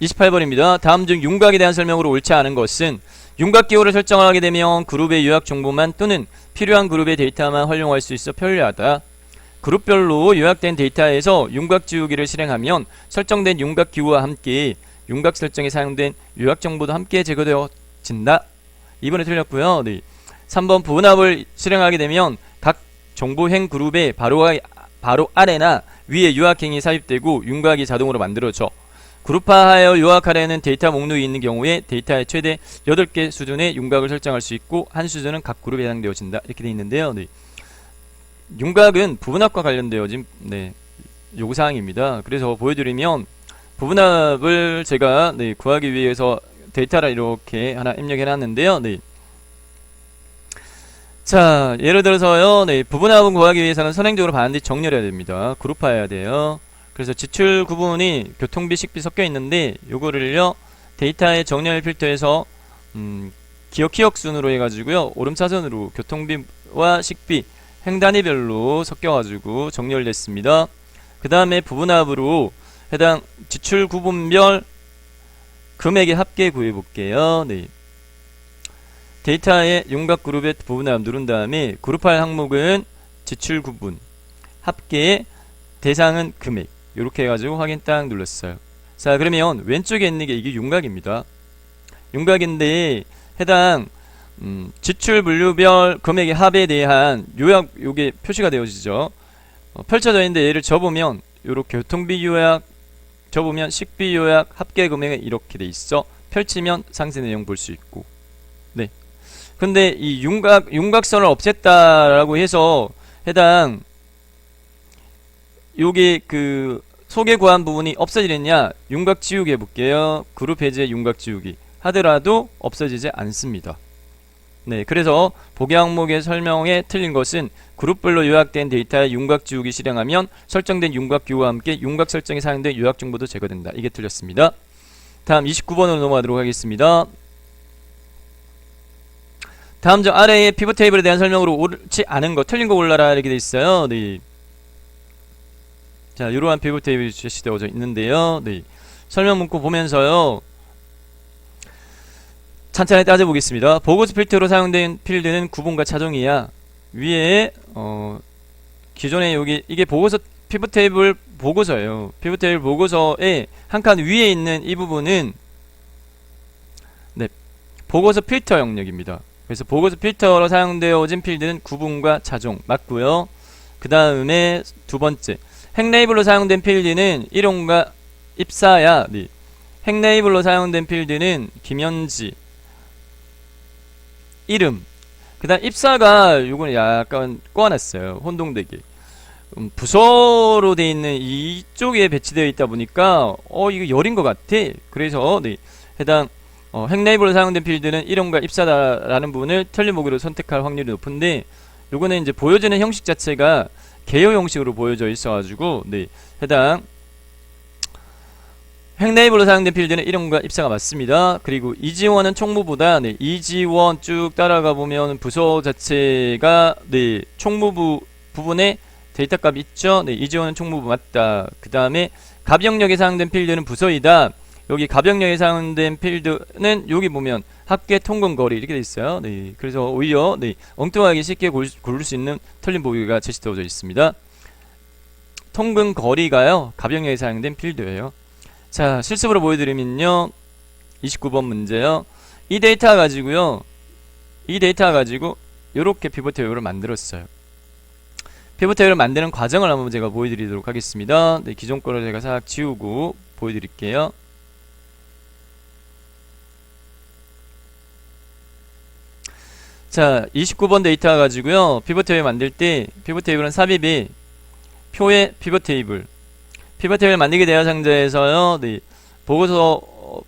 (28번입니다) 다음 중 윤곽에 대한 설명으로 옳지 않은 것은 윤곽 기호를 설정하게 되면 그룹의 요약 정보만 또는 필요한 그룹의 데이터만 활용할 수 있어 편리하다. 그룹별로 요약된 데이터에서 윤곽 지우기를 실행하면 설정된 윤곽 기호와 함께 윤곽 설정에 사용된 요약 정보도 함께 제거되어진다. 2번에 틀렸고요. 네. 3번 부분합을 실행하게 되면 각 정보행 그룹의 바로 아래나 위에 요약행이 삽입되고 윤곽이 자동으로 만들어져. 그룹화하여 요약하려는 데이터 목록이 있는 경우에 데이터의 최대 8개 수준의 윤곽을 설정할 수 있고 한 수준은 각 그룹에 해당되어진다. 이렇게 되어 있는데요. 네. 윤곽은 부분합과 관련되어진 요구사항입니다. 그래서 보여드리면 부분합을 제가 구하기 위해서 데이터를 이렇게 하나 입력해 놨는데요. 네. 자, 예를 들어서요. 부분합은 구하기 위해서는 선행적으로 반드시 정렬해야 됩니다. 그룹화해야 돼요. 그래서 지출 구분이 교통비, 식비 섞여 있는데 요거를요 데이터의 정렬 필터에서 기억 순으로 해가지고요 오름차순으로 교통비와 식비 행 단위별로 섞여가지고 정렬됐습니다. 그 다음에 부분합으로 해당 지출 구분별 금액의 합계 구해볼게요. 네. 데이터의 윤곽 그룹의 부분합 누른 다음에 그룹할 항목은 지출 구분, 합계, 대상은 금액, 이렇게 해가지고 확인 딱 눌렀어요. 자, 그러면 왼쪽에 있는 게 이게 윤곽입니다. 윤곽인데 해당 지출 분류별 금액의 합에 대한 요약, 요게 표시가 되어지죠. 펼쳐져 있는데 얘를 접으면 요렇게 교통비 요약, 접으면 식비 요약, 합계 금액이 이렇게 돼 있어. 펼치면 상세 내용 볼 수 있고. 네. 근데 이 윤곽선을 없앴다라고 해서 해당 요게 그 소개 구한 부분이 없어지느냐? 윤곽 지우기 해볼게요. 그룹 해제 윤곽 지우기 하더라도 없어지지 않습니다. 네, 그래서 보기 항목의 설명에 틀린 것은 그룹별로 요약된 데이터의 윤곽 지우기 실행하면 설정된 윤곽 기호와 함께 윤곽 설정에 사용된 요약 정보도 제거된다. 이게 틀렸습니다. 다음 29번으로 넘어가도록 하겠습니다. 다음 중 아래의 피벗 테이블에 대한 설명으로 옳지 않은 거, 틀린 거 골라라 이렇게 돼 있어요. 네. 자, 이러한 피벗 테이블이 제시되어져 있는데요. 네. 설명 문구 보면서요. 찬찬히 따져보겠습니다. 보고서 필터로 사용된 필드는 구분과 차종이야. 위에 기존에 여기 이게 보고서 피벗 테이블 보고서예요. 피벗 테이블 보고서에 한 칸 위에 있는 이 부분은 보고서 필터 영역입니다. 그래서 보고서 필터로 사용되어진 필드는 구분과 차종 맞고요. 그 다음에 두 번째 행 레이블로 사용된 필드는 일용과 입사야. 네. 행 레이블로 사용된 필드는 김현지, 이름. 그 다음 입사가 요거는 약간 꼬아놨어요. 혼동되게. 부서로 되어 있는 이쪽에 배치되어 있다 보니까 이거 열인 것 같아. 그래서 해당 행 레이블로 사용된 필드는 일용과 입사다라는 부분을 틀린 보기로 선택할 확률이 높은데 요거는 이제 보여지는 형식 자체가 개요 형식으로 보여져 있어가지고 해당 행 레이블로 사용된 필드는 일용과 입사가 맞습니다. 그리고 이지원은 총무보다 이지원 쭉 따라가 보면 부서 자체가 총무부 부분에 데이터 값이 있죠. 이지원은 총무부 맞다. 그 다음에 가병력에 사용된 필드는 부서이다. 여기 가병력에 사용된 필드는 여기 보면 합계 통근 거리 이렇게 돼 있어요. 그래서 오히려 엉뚱하게 쉽게 고를 수 있는 틀린 보기가 제시되어져 있습니다. 통근 거리가요 가병력에 사용된 필드예요. 자, 실습으로 보여드리면요 29번 문제요. 이 데이터 가지고 요렇게 피벗 테이블을 만들었어요. 피벗 테이블을 만드는 과정을 한번 제가 보여드리도록 하겠습니다. 기존 거를 제가 싹 지우고 보여드릴게요. 자, 29번 데이터 가지고요 피벗 테이블 만들 때 피벗 테이블은 삽입이 표의 피벗 테이블 만들게 되어 상자에서요 보고서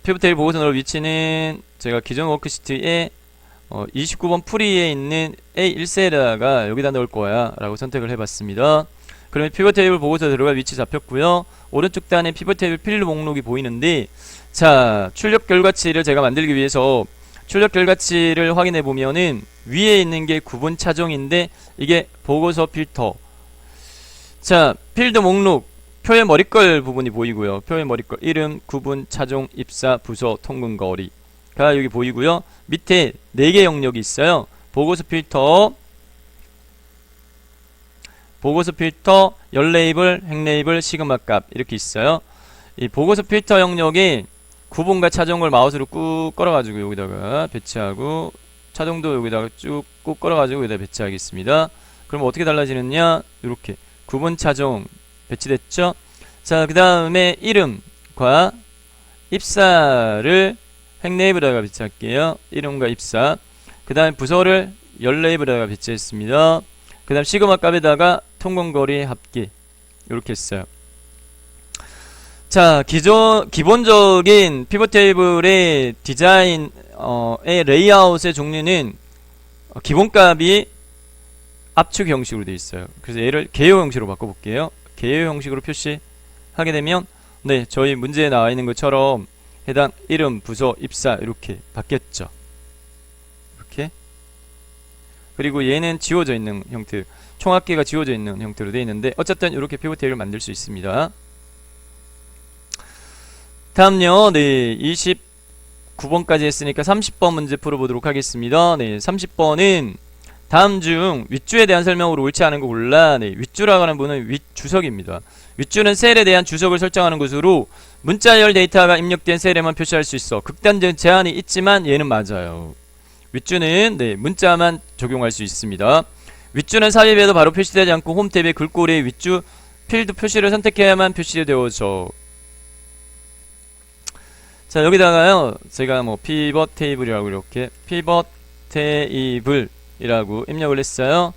피벗 테이블 보고서 넣을 위치는 제가 기존 워크시트에 29번 풀이에 있는 A1셀에다가 여기다 넣을 거야 라고 선택을 해봤습니다. 그러면 피벗 테이블 보고서 들어갈 위치 잡혔고요. 오른쪽 단에 피벗 테이블 필드 목록이 보이는데, 자, 출력 결과치를 제가 만들기 위해서 출력 결과치를 확인해 보면은 위에 있는 게 구분 차종인데 이게 보고서 필터. 자, 필드 목록 표의 머릿걸 부분이 보이고요. 표의 머릿걸 이름, 구분, 차종, 입사, 부서, 통근 거리가 여기 보이고요. 밑에 4개 영역이 있어요. 보고서 필터, 열 레이블, 행 레이블, 시그마 값 이렇게 있어요. 이 보고서 필터 영역에 구분과 차종을 마우스로 꾹 끌어가지고 여기다가 배치하고, 차종도 여기다가 쭉 꾹 끌어가지고 여기다 배치하겠습니다. 그럼 어떻게 달라지느냐? 이렇게 구분 차종 배치됐죠? 자, 그 다음에 이름과 입사를 행 레이블에다가 배치할게요. 이름과 입사. 그 다음에 부서를 열 레이블에다가 배치했습니다. 그 다음 시그마 값에다가 통근거리 합계 이렇게 했어요. 자, 기본적인 피벗 테이블의 디자인, 의 레이아웃의 종류는 기본값이 압축 형식으로 되어 있어요. 그래서 얘를 개요 형식으로 바꿔볼게요. 개요 형식으로 표시하게 되면, 네, 저희 문제에 나와 있는 것처럼 해당 이름, 부서, 입사 이렇게 바뀌었죠. 이렇게. 그리고 얘는 지워져 있는 형태, 총합계가 지워져 있는 형태로 되어 있는데, 어쨌든 이렇게 피벗 테이블을 만들 수 있습니다. 다음요, 네, 29번까지 했으니까 30번 문제 풀어보도록 하겠습니다. 네, 30번은 다음 중 윗줄에 대한 설명으로 옳지 않은 거 골라. 네, 윗줄이라고 하는 부분은 윗주석입니다. 윗줄은 셀에 대한 주석을 설정하는 것으로 문자열 데이터가 입력된 셀에만 표시할 수 있어. 극단적 제한이 있지만 얘는 맞아요. 윗줄은, 네, 문자만 적용할 수 있습니다. 윗줄은 삽입에도 바로 표시되지 않고 홈 탭의 글꼴에 윗줄 필드 표시를 선택해야만 표시되어져. 자, 여기다가요, 제가 뭐 피벗 테이블이라고 이렇게 피벗 테이블이라고 입력을 했어요.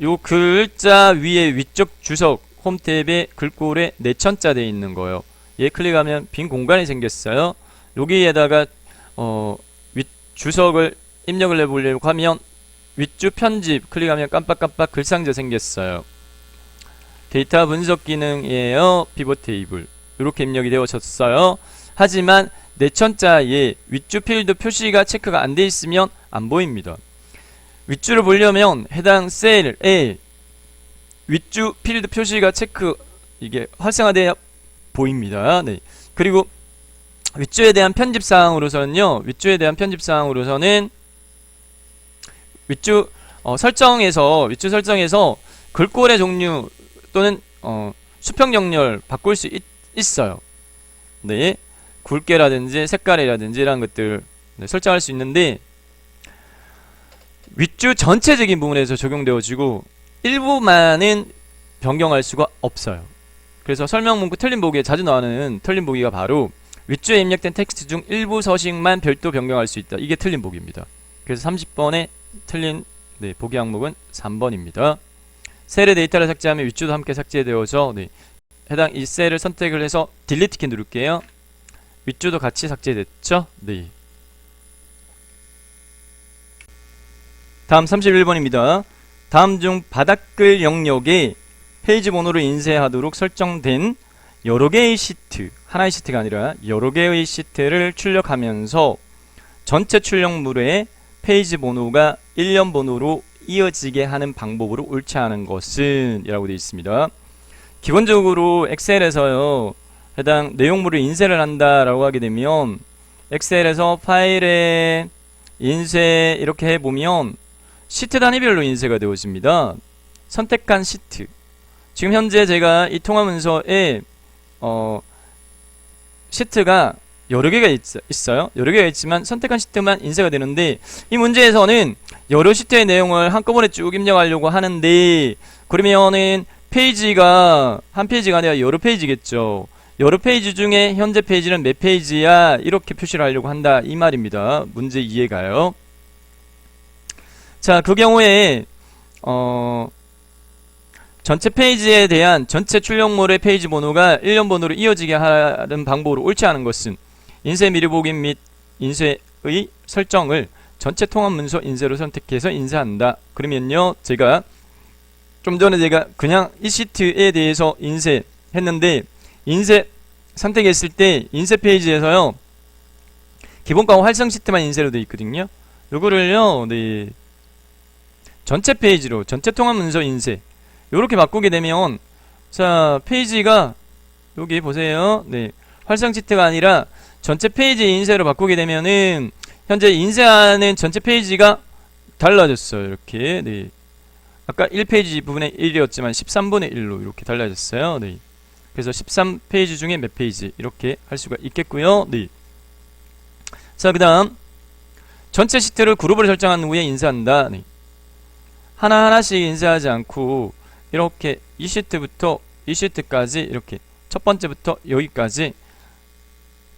요 글자 위에 위쪽 주석 홈 탭에 글꼴에 내천자 되어 있는 거예요. 얘 클릭하면 빈 공간이 생겼어요. 여기에다가 윗 주석을 입력을 해보려고 하면 윗줄 편집 클릭하면 깜빡깜빡 글상자 생겼어요. 데이터 분석 기능이에요. 피벗 테이블 이렇게 입력이 되어졌어요. 하지만 내천자에 윗줄 필드 표시가 체크가 안 돼 있으면 안 보입니다. 윗줄을 보려면 해당 셀에 윗줄 필드 표시가 체크, 이게 활성화되어 보입니다. 네. 그리고 윗줄에 대한 편집 사항으로서는요, 윗줄 설정에서 글꼴의 종류 또는 수평 정렬 바꿀 수 있어요. 네. 굵게라든지 색깔이라든지 이런 것들, 네, 설정할 수 있는데, 윗줄 전체적인 부분에서 적용되어지고 일부만은 변경할 수가 없어요. 그래서 설명 문구 틀린 보기에 자주 나오는 틀린 보기가 바로 윗줄에 입력된 텍스트 중 일부 서식만 별도 변경할 수 있다. 이게 틀린 보기입니다. 그래서 30번에 틀린, 네, 보기 항목은 3번입니다. 셀의 데이터를 삭제하면 윗줄도 함께 삭제되어져, 네, 해당 이 셀을 선택을 해서 딜리트 키 누를게요. 윗줄도 같이 삭제됐죠? 네. 다음 31번입니다. 다음 중 바닥글 영역에 페이지 번호를 인쇄하도록 설정된 여러 개의 시트, 하나의 시트가 아니라 여러 개의 시트를 출력하면서 전체 출력물의 페이지 번호가 일련 번호로 이어지게 하는 방법으로 옳지 않은 것은 이라고 되어 있습니다. 기본적으로 엑셀에서요, 해당 내용물을 인쇄를 한다라고 하게 되면 엑셀에서 파일에 인쇄 이렇게 해보면 시트 단위별로 인쇄가 되어집니다. 선택한 시트, 지금 현재 제가 이 통화 문서에 시트가 여러 개가 있어요. 여러 개가 있지만 선택한 시트만 인쇄가 되는데, 이 문제에서는 여러 시트의 내용을 한꺼번에 쭉 입력하려고 하는데, 그러면은 페이지가 한 페이지가 아니라 여러 페이지겠죠. 여러 페이지 중에 현재 페이지는 몇 페이지야, 이렇게 표시를 하려고 한다 이 말입니다. 문제 이해가요. 자, 그 경우에 전체 페이지에 대한 전체 출력물의 페이지 번호가 일련 번호로 이어지게 하는 방법으로 옳지 않은 것은 인쇄 미리 보기 및 인쇄의 설정을 전체 통합 문서 인쇄로 선택해서 인쇄한다. 그러면요, 제가 좀 전에 제가 그냥 이 시트에 대해서 인쇄했는데, 인쇄 선택했을 때 인쇄 페이지에서요, 기본과 활성 시트만 인쇄로 되어 있거든요. 요거를요, 네, 전체 페이지로 전체 통합 문서 인쇄 요렇게 바꾸게 되면, 자, 페이지가 여기 보세요. 네, 활성 시트가 아니라 전체 페이지 인쇄로 바꾸게 되면은 현재 인쇄하는 전체 페이지가 달라졌어요. 이렇게. 네, 아까 1페이지 부분의 1이었지만 13분의 1로 이렇게 달라졌어요. 네, 그래서 13페이지 중에 몇 페이지 이렇게 할 수가 있겠고요. 네. 자, 그 다음 전체 시트를 그룹으로 설정한 후에 인쇄한다. 네. 하나하나씩 인쇄하지 않고 이렇게 이 시트부터 이 시트까지 이렇게 첫 번째부터 여기까지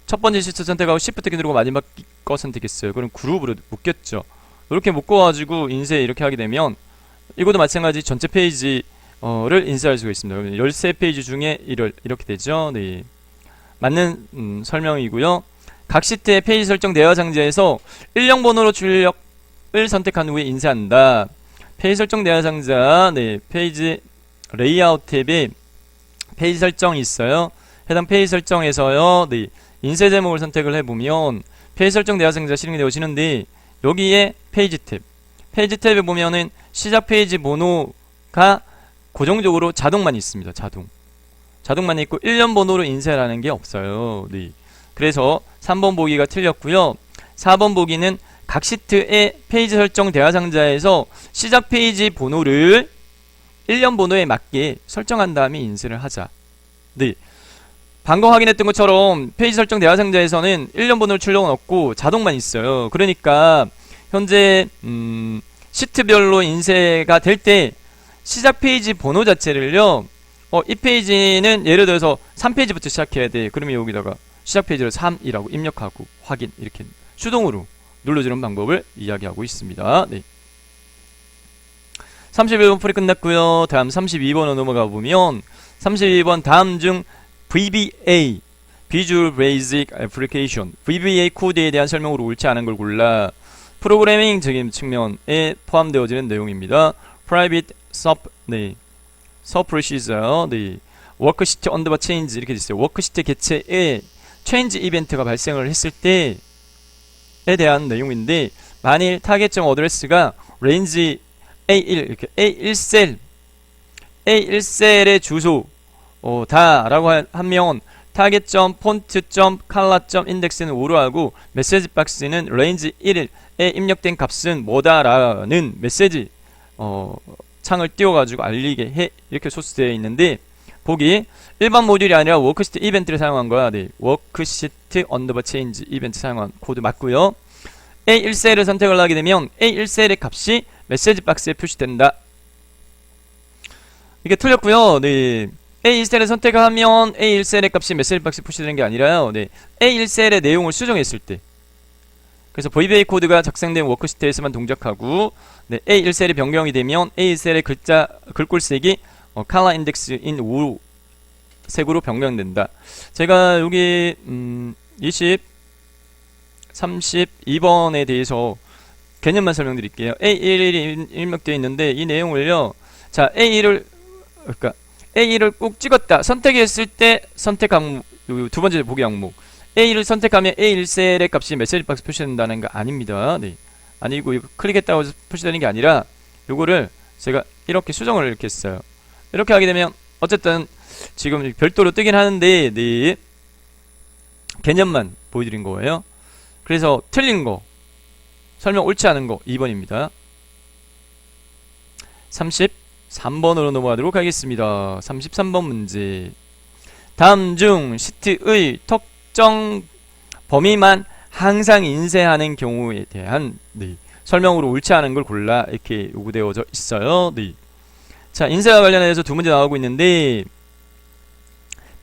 첫 번째 시트 선택하고 Shift 키 누르고 마지막 거 선택했어요. 그럼 그룹으로 묶였죠. 이렇게 묶어가지고 인쇄 이렇게 하게 되면 이것도 마찬가지 전체 페이지를 인쇄할 수가 있습니다. 그러면 13페이지 중에 이렇게 되죠. 네. 맞는 설명이고요. 각 시트의 페이지 설정 대화 상자에서 일령 번호로 출력을 선택한 후에 인쇄한다. 페이지 설정 대화 상자, 네, 페이지 레이아웃 탭에 페이지 설정이 있어요. 해당 페이지 설정에서요, 네, 인쇄 제목을 선택을 해보면 페이지 설정 대화 상자 실행이 되어지는데, 여기에 페이지 탭에 보면은 시작 페이지 번호가 고정적으로 자동만 있습니다. 자동만 있고 1년 번호로 인쇄라는 게 없어요. 네. 그래서 3번 보기가 틀렸고요. 4번 보기는 각 시트의 페이지 설정 대화 상자에서 시작 페이지 번호를 1년 번호에 맞게 설정한 다음에 인쇄를 하자. 네. 방금 확인했던 것처럼 페이지 설정 대화 상자에서는 1년 번호를 출력은 없고 자동만 있어요. 그러니까 현재 시트별로 인쇄가 될 때 시작 페이지 번호 자체를요, 이 페이지는 예를 들어서 3페이지부터 시작해야 돼. 그러면 여기다가 시작 페이지를 3이라고 입력하고 확인, 이렇게 수동으로 눌러주는 방법을 이야기하고 있습니다. 네. 31번 풀이 끝났고요. 다음 32번으로 넘어가 보면 32번 다음 중 VBA Visual Basic Application VBA 코드에 대한 설명으로 옳지 않은 걸 골라. 프로그래밍적인 측면에 포함되어지는 내용입니다. Private Sub Procedure, 네, 워크시트 언더바 체인지 이렇게 됐어요. 워크시트 개체에 체인지 이벤트가 발생을 했을 때에 대한 내용인데, 만일 타겟점 어드레스가 range A1 이렇게 A1셀의 주소 다라고 하면 타겟점 폰트점 컬러점 인덱스는 5로 하고 메시지 박스는 range 1에 입력된 값은 뭐다라는 메시지 창을 띄워가지고 알리게 해. 이렇게 소스되어 있는데, 보기 일반 모듈이 아니라 워크시트 이벤트를 사용한 거야. 네, 워크시트 언더바 체인지 이벤트 사용한 코드 맞고요. A1셀을 선택을 하게 되면 A1셀의 값이 메시지 박스에 표시된다. 이게 틀렸고요. 네, A1셀을 선택하면 A1셀의 값이 메시지 박스에 표시되는 게 아니라요. 네, A1셀의 내용을 수정했을 때, 그래서 VBA 코드가 작성된 워크시트에서만 동작하고, 네, A1셀이 변경이 되면 A1셀의 글꼴색이 color index in 5 색으로 변경된다. 제가 여기 32번에 대해서 개념만 설명드릴게요. A1이 입력되어 있는데 이 내용을요, 자, 그러니까 A1을 꼭 찍었다 선택했을 때 선택 항목, 두 번째 보기 항목, A1을 선택하면 A1셀의 값이 메시지 박스 표시된다는 거 아닙니다. 네, 아니고 이거 클릭했다고 해서 표시되는 게 아니라, 요거를 제가 이렇게 수정을 이렇게 했어요. 이렇게 하게 되면 어쨌든 지금 별도로 뜨긴 하는데, 네, 개념만 보여드린 거예요. 그래서 틀린 거, 설명 옳지 않은 거 2번입니다. 33번으로 넘어가도록 하겠습니다. 33번 문제. 다음 중 시트의 특정 범위만 항상 인쇄하는 경우에 대한, 네, 설명으로 옳지 않은 걸 골라. 이렇게 요구되어져 있어요. 네. 자, 인쇄와 관련해서 두 문제 나오고 있는데,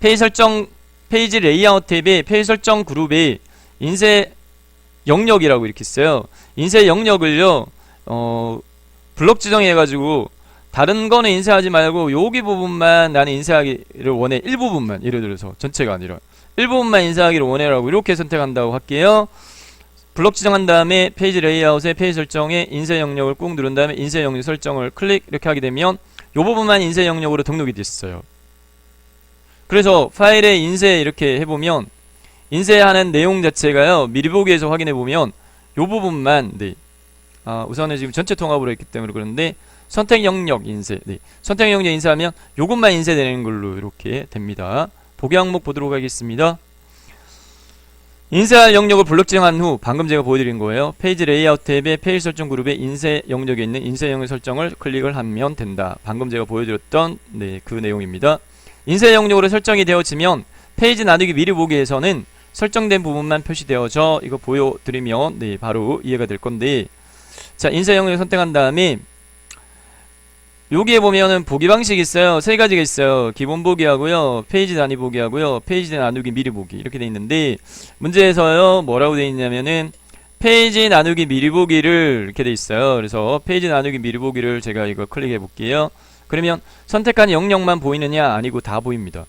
페이지 설정, 페이지 레이아웃 탭에 페이지 설정 그룹에 인쇄 영역이라고 이렇게 있어요. 인쇄 영역을요, 블록 지정해가지고 다른 거는 인쇄하지 말고 여기 부분만 나는 인쇄하기를 원해. 일부분만, 예를 들어서 전체가 아니라 일부분만 인쇄하기를 원해라고 이렇게 선택한다고 할게요. 블록 지정한 다음에 페이지 레이아웃에 페이지 설정에 인쇄 영역을 꾹 누른 다음에 인쇄 영역 설정을 클릭 이렇게 하게 되면 이 부분만 인쇄 영역으로 등록이 됐어요. 그래서 파일에 인쇄 이렇게 해보면 인쇄하는 내용 자체가요, 미리 보기에서 확인해보면 이 부분만, 네. 우선은 지금 전체 통합으로 했기 때문에 그런데 선택 영역 인쇄, 네. 선택 영역 인쇄하면 요것만 인쇄되는 걸로 이렇게 됩니다. 보기 항목 보도록 하겠습니다. 인쇄할 영역을 블록 지정한 후 방금 제가 보여드린 거예요. 페이지 레이아웃 탭에 페이지 설정 그룹에 인쇄 영역에 있는 인쇄 영역 설정을 클릭을 하면 된다. 방금 제가 보여드렸던 네, 그 내용입니다. 인쇄 영역으로 설정이 되어지면 페이지 나누기 미리 보기에서는 설정된 부분만 표시되어져 이거 보여드리면 네, 바로 이해가 될 건데, 자, 인쇄 영역 선택한 다음에 여기에 보면은 보기 방식이 있어요. 세 가지가 있어요. 기본 보기 하고요, 페이지 단위 보기 하고요, 페이지 나누기 미리 보기 이렇게 돼 있는데, 문제에서요 뭐라고 돼 있냐면은 페이지 나누기 미리 보기를 이렇게 돼 있어요. 그래서 페이지 나누기 미리 보기를 제가 이거 클릭해 볼게요. 그러면 선택한 영역만 보이느냐? 아니고 다 보입니다.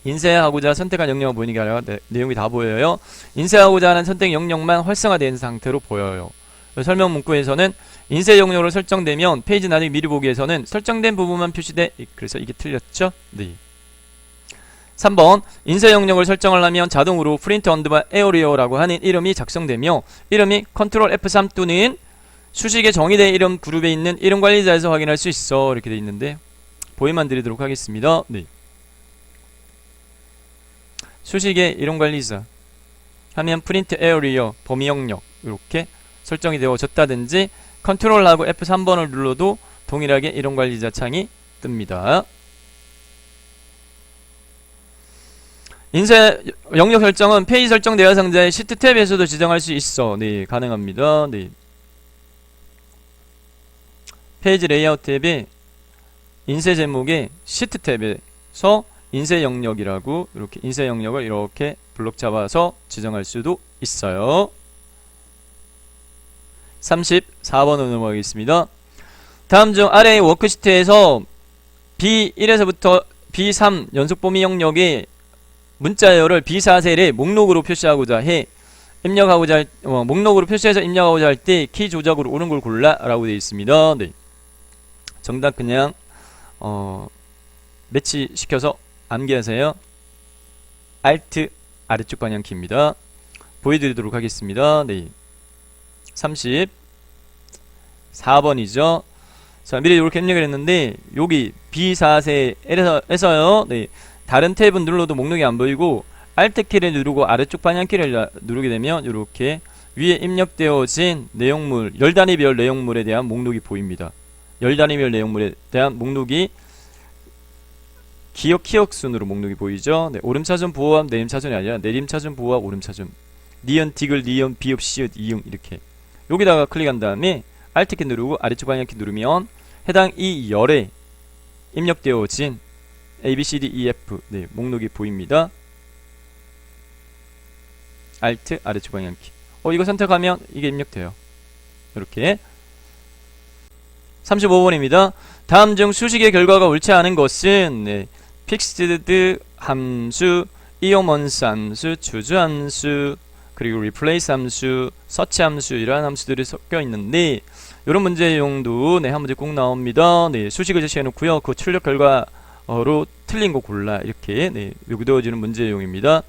인쇄하고자 선택한 영역만 보이는 게 아니라 내용이 다 보여요. 인쇄하고자 하는 선택 영역만 활성화된 상태로 보여요. 설명 문구에서는 인쇄 영역으로 설정되면 페이지 나누기 미리 보기에서는 설정된 부분만 표시돼. 그래서 이게 틀렸죠? 네. 3번 인쇄 영역을 설정을 하면 자동으로 프린트 언더바 에어리어라고 하는 이름이 작성되며 이름이 컨트롤 F3 또는 수식에 정의된 이름 그룹에 있는 이름 관리자에서 확인할 수 있어. 이렇게 돼 있는데 보여만 드리도록 하겠습니다. 네. 수식의 이름 관리자 하면 프린트 에어리어 범위 영역 이렇게 설정이 되어졌다든지 컨트롤하고 F3번을 눌러도 동일하게 이름 관리자 창이 뜹니다. 인쇄 영역 설정은 페이지 설정 대화 상자의 시트 탭에서도 지정할 수 있어. 네, 가능합니다. 네. 페이지 레이아웃 탭에 인쇄 제목에 시트 탭에서 인쇄 영역이라고 이렇게 인쇄 영역을 이렇게 블록 잡아서 지정할 수도 있어요. 34번으로 넘어가겠습니다. 다음 중 아래의 워크시트에서 B1에서부터 B3 연속 범위 영역의 문자열을 B4셀의 목록으로 표시하고자 해 입력하고자 목록으로 표시해서 입력하고자 할 때 키 조작으로 옳은 걸 골라 라고 되어 있습니다. 네. 정답 그냥 매치시켜서 암기하세요. Alt 아래쪽 방향키입니다. 보여드리도록 하겠습니다. 네. 34번이죠. 자, 미리 이렇게 입력을 했는데 여기 B4세에서요. 네. 다른 탭은 눌러도 목록이 안 보이고 Alt키를 누르고 아래쪽 방향키를 누르게 되면 이렇게 위에 입력되어진 내용물, 열 단위별 내용물에 대한 목록이 보입니다. 열 단위별 내용물에 대한 목록이 기억 순으로 목록이 보이죠. 네, 오름차순 보호함 내림차순이 아니라 내림차순 보호함 오름차순 니은 디귿 리은 비읍 시읒 이응 이렇게 여기다가 클릭한 다음에 Alt키 누르고 아래쪽 방향키 누르면 해당 이 열에 입력되어진 A, B, C, D, E, F 네, 목록이 보입니다. Alt 아래쪽 방향키 이거 선택하면 이게 입력돼요. 이렇게 35번입니다. 다음 중 수식의 결과가 옳지 않은 것은 네, fixed 함수, 이용먼스 함수, choose 함수, 그리고 replace 함수, search 함수 이러한 함수들이 섞여 있는데 이런 문제용도 네, 한 문제 꼭 나옵니다. 네, 수식을 제시해 놓고요. 그 출력 결과로 틀린 거 골라 이렇게 네, 요구되어지는 문제용입니다.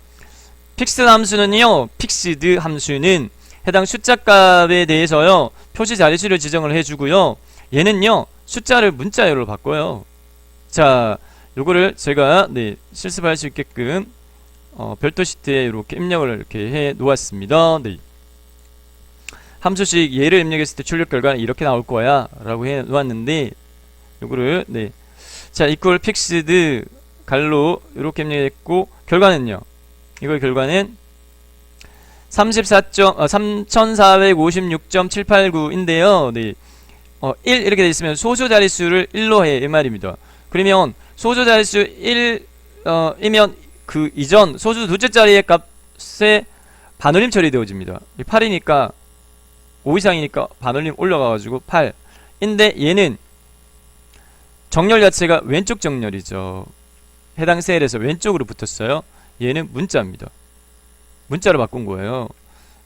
fixed 함수는요, fixed 함수는 해당 숫자 값에 대해서요 표시 자릿수를 지정을 해주고요. 얘는요 숫자를 문자열로 바꿔요. 자, 요거를 제가 네, 실습할 수 있게끔 별도 시트에 이렇게 입력을 이렇게 해 놓았습니다. 네. 함수식 얘를 입력했을 때 출력 결과는 이렇게 나올 거야 라고 해 놓았는데 요거를 네. 자, equal fixed 갈로 이렇게 입력했고 결과는요. 이거의 결과는 3456.789인데요. 네. 1 이렇게 돼 있으면 소수 자릿수를 1로 해 이 말입니다. 그러면 소수 자릿수 1 이면 그 이전 소수 둘째 자리의 값에 반올림 처리되어집니다. 8이니까 5 이상이니까 반올림 올라가가지고 8인데 얘는 정렬 자체가 왼쪽 정렬이죠. 해당 셀에서 왼쪽으로 붙었어요. 얘는 문자입니다. 문자로 바꾼 거예요.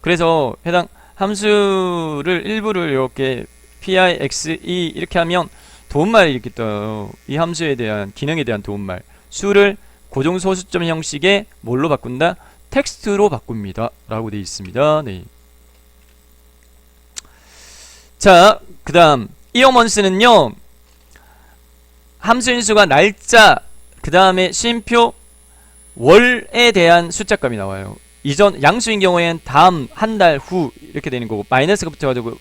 그래서 해당 함수를 일부를 이렇게 pix 이렇게 하면 도움말이 이렇게 떠요. 이 함수에 대한 기능에 대한 도움말. 수를 고정소수점 형식의 뭘로 바꾼다? 텍스트로 바꿉니다. 라고 되어 있습니다. 네. 자, 그 다음 이어먼스는요, 함수인수가 날짜, 그 다음에 쉼표, 월에 대한 숫자값이 나와요. 이전 양수인 경우에는 다음 한 달 후 이렇게 되는 거고, 마이너스가 붙어가지고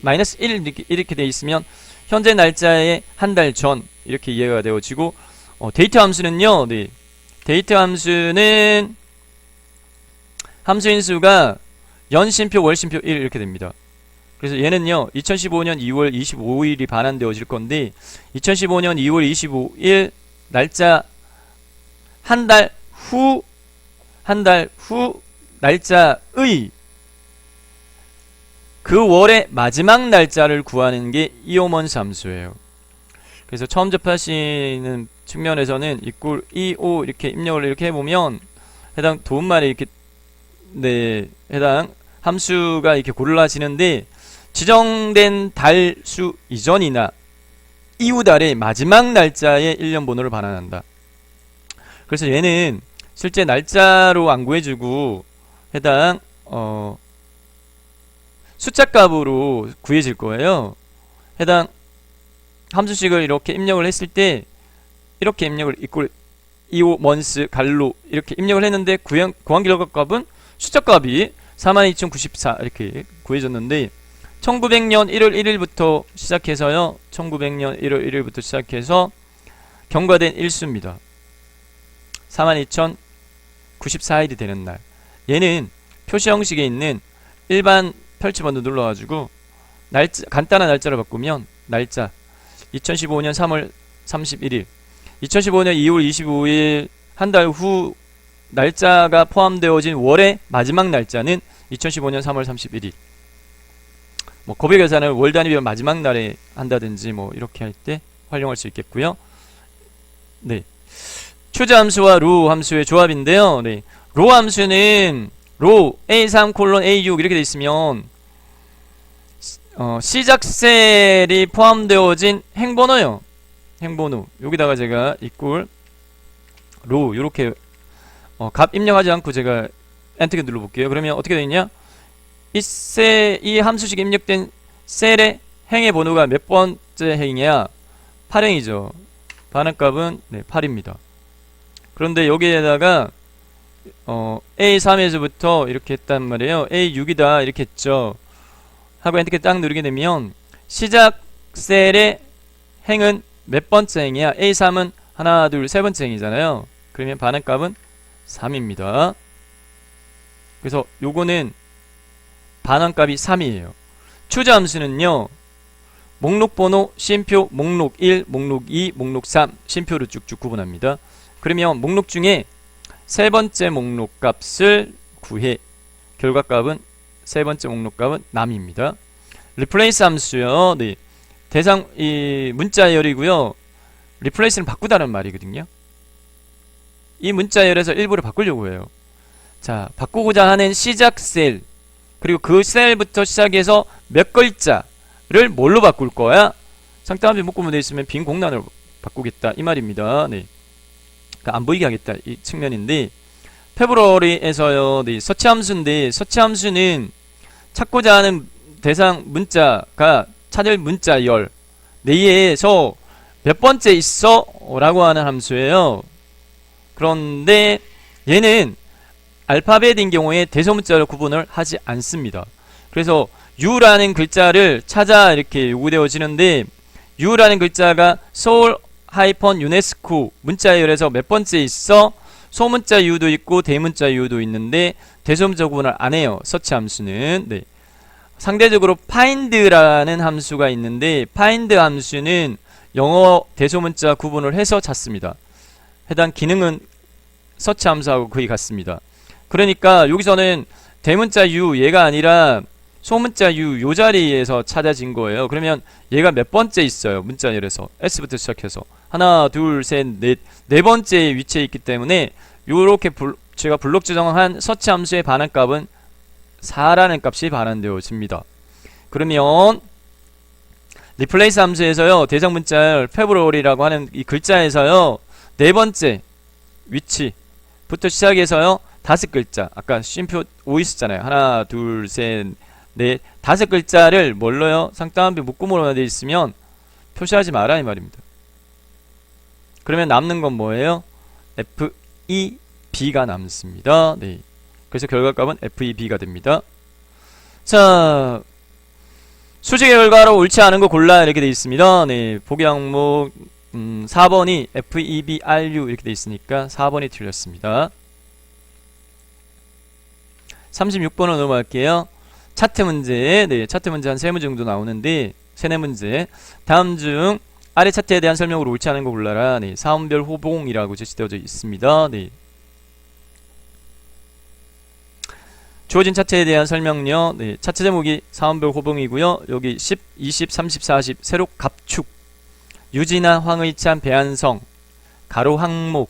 마이너스 1 이렇게 돼 있으면 현재 날짜의 한 달 전 이렇게 이해가 되어지고, 데이트 함수는요, 네, 데이트 함수는 함수인수가 연심표, 월심표 1 이렇게 됩니다. 그래서 얘는요 2015년 2월 25일이 반환되어질 건데, 2015년 2월 25일 날짜 한 달 후 날짜의 그 월의 마지막 날짜를 구하는 게 이오먼스 함수예요. 그래서 처음 접하시는 측면에서는 equal 25 이렇게 입력을 이렇게 해보면 해당 도움말에 이렇게, 네, 해당 함수가 이렇게 골라지는데, 지정된 달 수 이전이나 이후 달의 마지막 날짜의 1년 번호를 반환한다. 그래서 얘는 실제 날짜로 안 구해주고 해당 숫자 값으로 구해질 거예요. 해당 함수식을 이렇게 입력을 했을 때 이렇게 입력을 equal 25 months 갈로 이렇게 입력을 했는데 구한 결과 값은 숫자 값이 42,094 이렇게 구해졌는데, 1900년 1월 1일부터 시작해서요, 1900년 1월 1일부터 시작해서 경과된 일수입니다. 42,094일이 되는 날. 얘는 표시 형식에 있는 일반 펼치번호 눌러가지고 날짜, 간단한 날짜를 바꾸면 날짜 2015년 3월 31일, 2015년 2월 25일 한 달 후 날짜가 포함되어진 월의 마지막 날짜는 2015년 3월 31일. 뭐 거래 계산을 월 단위별 마지막 날에 한다든지 뭐 이렇게 할 때 활용할 수 있겠고요. 네. 추자 함수와 로 함수의 조합인데요. 네. 로 함수는 로 A3 A6 이렇게 돼 있으면 시작 셀이 포함되어진 행번호요. 행번호. 여기다가 제가 equal 로 요렇게 값 입력하지 않고 제가 엔터키 눌러볼게요. 그러면 어떻게 되냐? 이 함수식에 입력된 셀의 행의 번호가 몇 번째 행이야? 8행이죠. 반환값은 네, 8입니다. 그런데 여기에다가 A3에서부터 이렇게 했단 말이에요. A6이다 이렇게 했죠. 하고 엔터키 딱 누르게 되면 시작 셀의 행은 몇 번째 행이야? A3은 하나, 둘, 세 번째 행이잖아요. 그러면 반환값은 3입니다. 그래서 요거는 반환값이 3이에요. 추자 함수는요, 목록 번호, 쉼표, 목록 1, 목록 2, 목록 3 쉼표로 쭉쭉 구분합니다. 그러면 목록 중에 세 번째 목록 값을 구해 결과값은 세 번째 목록 값은 남입니다. replace 함수요. 네. 대상 이 문자열이고요. replace는 바꾸다는 말이거든요. 이 문자열에서 일부를 바꾸려고 해요. 자, 바꾸고자 하는 시작 셀, 그리고 그 셀부터 시작해서 몇 글자를 뭘로 바꿀 거야? 상따옴표 묶으면 돼 있으면 빈 공란으로 바꾸겠다 이 말입니다. 네. 그러니까 안 보이게 하겠다 이 측면인데, 페브러리에서요, 네, 서치 함수인데, 서치 함수는 찾고자 하는 대상 문자가 찾을 문자열 내에서 몇 번째 있어? 라고 하는 함수예요. 그런데 얘는 알파벳인 경우에 대소문자로 구분을 하지 않습니다. 그래서 U라는 글자를 찾아 이렇게 요구되어지는데, U라는 글자가 서울 유네스코 문자열에서 몇 번째 있어? 소문자 U도 있고 대문자 U도 있는데 대소문자 구분을 안 해요. 서치 함수는. 네. 상대적으로 find라는 함수가 있는데, find 함수는 영어 대소문자 구분을 해서 찾습니다. 해당 기능은 서치 함수하고 거의 같습니다. 그러니까 여기서는 대문자 U 얘가 아니라 소문자 U 요 자리에서 찾아진 거예요. 그러면 얘가 몇 번째 있어요? 문자열에서 S부터 시작해서 하나, 둘, 셋, 넷, 네 번째 위치에 있기 때문에 요렇게 제가 블록 지정한 서치 함수의 반환값은 4라는 값이 반환되어집니다. 그러면 리플레이스 함수에서요, 대상 문자열 February라고 하는 이 글자에서요, 네 번째 위치부터 시작해서요, 5글자, 아까 쉼표 5 있었잖아요. 하나, 둘, 셋, 넷, 5글자를 뭘로요? 상따옴표 묶음으로 되어 있으면 표시하지 마라 이 말입니다. 그러면 남는 건 뭐예요? FEB가 남습니다. 네. 그래서 결과값은 FEB가 됩니다. 자, 수식의 결과로 옳지 않은 거 골라 이렇게 되어 있습니다. 네. 보기 항목 4번이 FEBRU 이렇게 되어 있으니까 4번이 틀렸습니다. 36번으로 넘어갈게요. 차트 문제. 네, 차트 문제 한 3문제 정도 나오는데 3-4문제. 다음 중 아래 차트에 대한 설명으로 옳지 않은 거 골라라. 네, 사원별 호봉이라고 제시되어져 있습니다. 네. 주어진 차트에 대한 설명요. 네, 차트 제목이 사원별 호봉이고요. 여기 10, 20, 30, 40 세록 갑축, 유진아, 황의찬, 배한성, 가로 항목.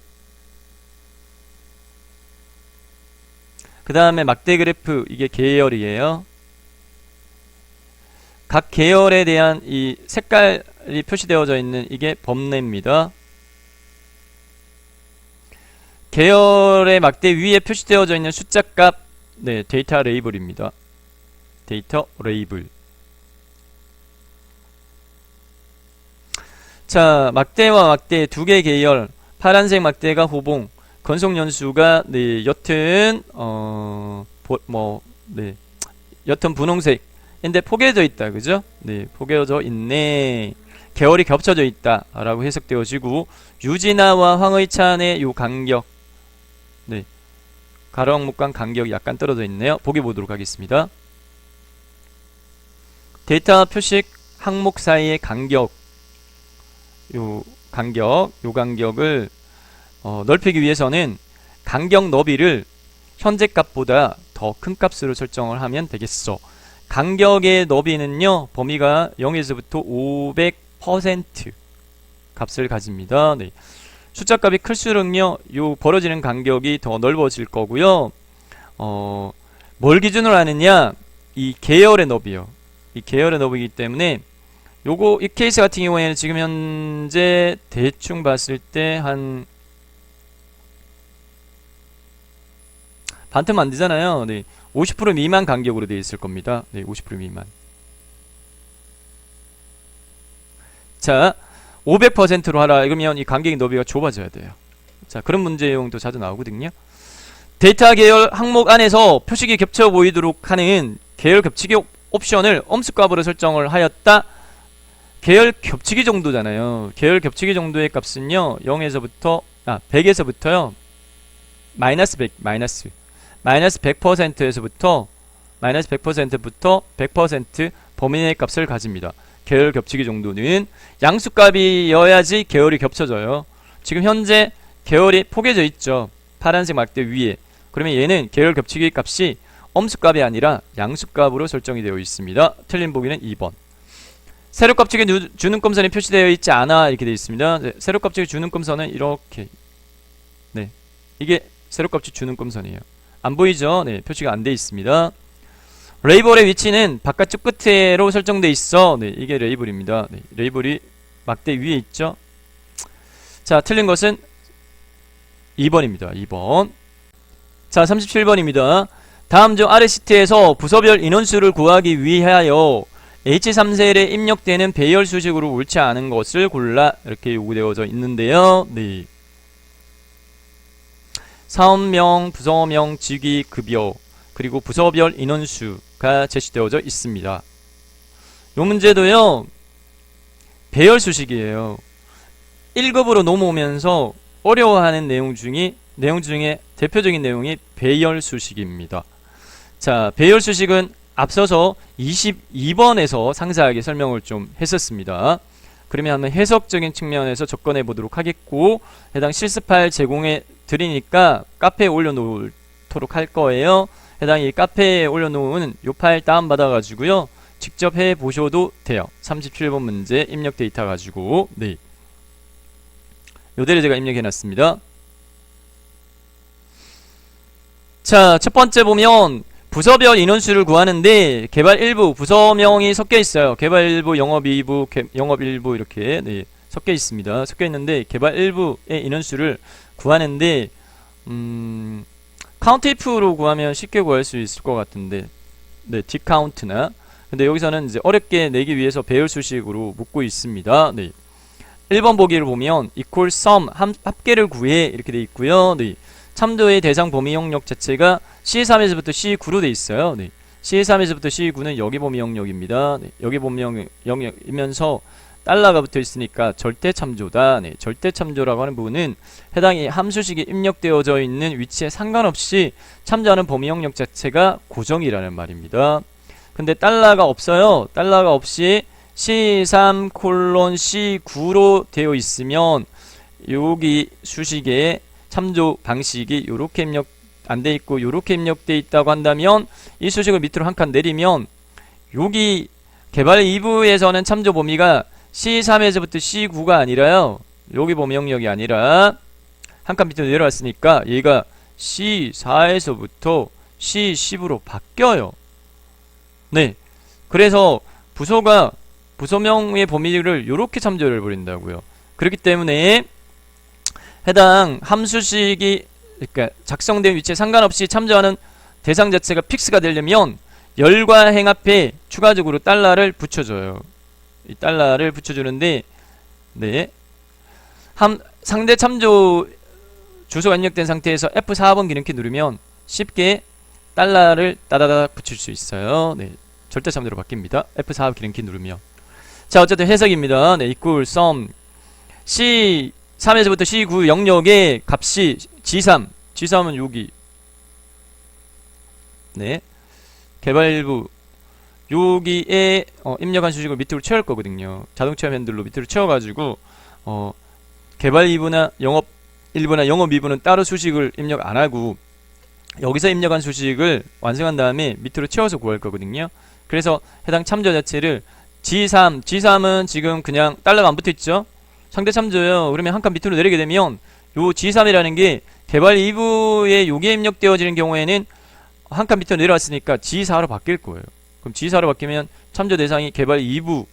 그 다음에 막대 그래프, 이게 계열이에요. 각 계열에 대한 이 색깔이 표시되어져 있는 이게 범례입니다. 계열의 막대 위에 표시되어져 있는 숫자 값, 네, 데이터 레이블입니다. 데이터 레이블. 자, 막대와 막대 두 개 계열, 파란색 막대가 호봉, 건속 연수가 네, 옅은 네, 옅은 분홍색인데 포개져 있다, 그죠? 네, 포개져 있네. 계열이 겹쳐져 있다 라고 해석되어지고, 유진아와 황의찬의 요 간격, 네, 가로 항목간 간격이 약간 떨어져 있네요. 보기 보도록 하겠습니다. 데이터 표식 항목 사이의 간격, 요 간격을 넓히기 위해서는 간격 너비를 현재 값보다 더 큰 값으로 설정을 하면 되겠어. 간격의 너비는요, 범위가 0에서부터 500% 값을 가집니다. 네. 숫자 값이 클수록요, 요 벌어지는 간격이 더 넓어질 거고요. 뭘 기준으로 하느냐? 이 계열의 너비요. 이 계열의 너비이기 때문에 요거 이 케이스 같은 경우에는 지금 현재 대충 봤을 때 한 반틈 안 되잖아요. 네. 50% 미만 간격으로 되어 있을 겁니다. 네, 50% 미만. 자, 500%로 하라. 이러면 이 간격의 너비가 좁아져야 돼요. 자, 그런 문제 내용도 자주 나오거든요. 데이터 계열 항목 안에서 표식이 겹쳐 보이도록 하는 계열 겹치기 옵션을 엄수값으로 설정을 하였다. 계열 겹치기 정도잖아요. 계열 겹치기 정도의 값은요, 100에서부터요, 마이너스 100%에서부터 마이너스 100%부터 100% 범위 내 값을 가집니다. 계열 겹치기 정도는 양수값이어야지 계열이 겹쳐져요. 지금 현재 계열이 포개져 있죠. 파란색 막대 위에. 그러면 얘는 계열 겹치기 값이 엄수값이 아니라 양수값으로 설정이 되어 있습니다. 틀린 보기는 2번. 세로 값치기 주눈금선이 표시되어 있지 않아 이렇게 되어 있습니다. 네, 세로 값치기 주눈금선은 이렇게, 네, 이게 세로 값치기 주눈금선이에요. 안 보이죠? 네, 표시가 안 되어 있습니다. 레이블의 위치는 바깥쪽 끝으로 설정되어 있어. 네, 이게 레이블입니다. 네, 레이블이 막대 위에 있죠. 자, 틀린 것은 2번입니다. 2번. 자, 37번입니다. 다음 중 아래 시트에서 부서별 인원수를 구하기 위하여 H3셀에 입력되는 배열 수식으로 옳지 않은 것을 골라 이렇게 요구되어져 있는데요. 네. 사업명, 부서명, 직위, 급여, 그리고 부서별 인원수가 제시되어져 있습니다. 요 문제도요, 배열 수식이에요. 1급으로 넘어오면서 어려워하는 내용 중에 대표적인 내용이 배열 수식입니다. 자, 배열 수식은 앞서서 22번에서 상세하게 설명을 좀 했었습니다. 그러면 한번 해석적인 측면에서 접근해 보도록 하겠고, 해당 실습 파일 제공해 드리니까 카페에 올려놓도록 할 거예요. 해당 이 카페에 올려놓은 요 파일 다운받아 가지고요, 직접 해 보셔도 돼요. 37번 문제 입력 데이터 가지고, 네, 요대로 제가 입력해 놨습니다. 자, 첫 번째 보면 부서별 인원수를 구하는데 개발 1부 부서명이 섞여 있어요. 개발 1부, 영업 2부, 영업 1부 이렇게 네, 섞여 있습니다. 섞여 있는데 개발 1부의 인원수를 구하는데 카운트 if로 구하면 쉽게 구할 수 있을 것 같은데 네, 디카운트나 근데 여기서는 이제 어렵게 내기 위해서 배열 수식으로 묻고 있습니다. 네. 1번 보기를 보면 equal sum 합계를 구해 이렇게 돼 있고요. 네. 참조의 대상 범위 영역 자체가 C3에서부터 C9로 돼 있어요. 네. C3에서부터 C9는 여기 범위 영역입니다. 네. 여기 범위 영역이면서 달러가 붙어 있으니까 절대 참조다. 네. 절대 참조라고 하는 부분은 해당이 함수식이 입력되어져 있는 위치에 상관없이 참조하는 범위 영역 자체가 고정이라는 말입니다. 근데 달러가 없어요. 달러가 없이 C3:C9로 되어 있으면 여기 수식의 참조 방식이 요렇게 입력 안 돼 있고 요렇게 입력돼 있다고 한다면 이 수식을 밑으로 한 칸 내리면 여기 개발 2부에서는 참조 범위가 C3에서부터 C9가 아니라요. 여기 범위 영역이 아니라 한 칸 밑으로 내려왔으니까 얘가 C4에서부터 C10으로 바뀌어요. 네. 그래서 부서가 부서명의 범위를 요렇게 참조를 해버린다고요. 그렇기 때문에 해당 함수식이 그러니까 작성된 위치에 상관없이 참조하는 대상 자체가 픽스가 되려면 열과 행 앞에 추가적으로 달러를 붙여줘요. 이 달러를 붙여주는데 네. 상대 참조 주소가 입력된 상태에서 F4번 기능키 누르면 쉽게 달러를 따다닥 붙일 수 있어요. 네. 절대 참조로 바뀝니다. F4 기능키 누르면. 자, 어쨌든 해석입니다. 네, equal sum C3에서부터 C9 영역의 값이 G3. G3은 여기. 네. 개발 일부. 여기에 입력한 수식을 밑으로 채울 거거든요. 자동 체험 핸들로 밑으로 채워가지고 개발 2부나 영업 1부나 영업 2부는 따로 수식을 입력 안 하고 여기서 입력한 수식을 완성한 다음에 밑으로 채워서 구할 거거든요. 그래서 해당 참조 자체를 G3은 지금 그냥 달러가 안 붙어있죠. 상대 참조요. 그러면 한 칸 밑으로 내리게 되면 요 G3이라는 게 개발 2부에 요게 입력되어지는 경우에는 한 칸 밑으로 내려왔으니까 G4로 바뀔 거예요. 그럼 G4로 바뀌면 참조 대상이 개발 2부가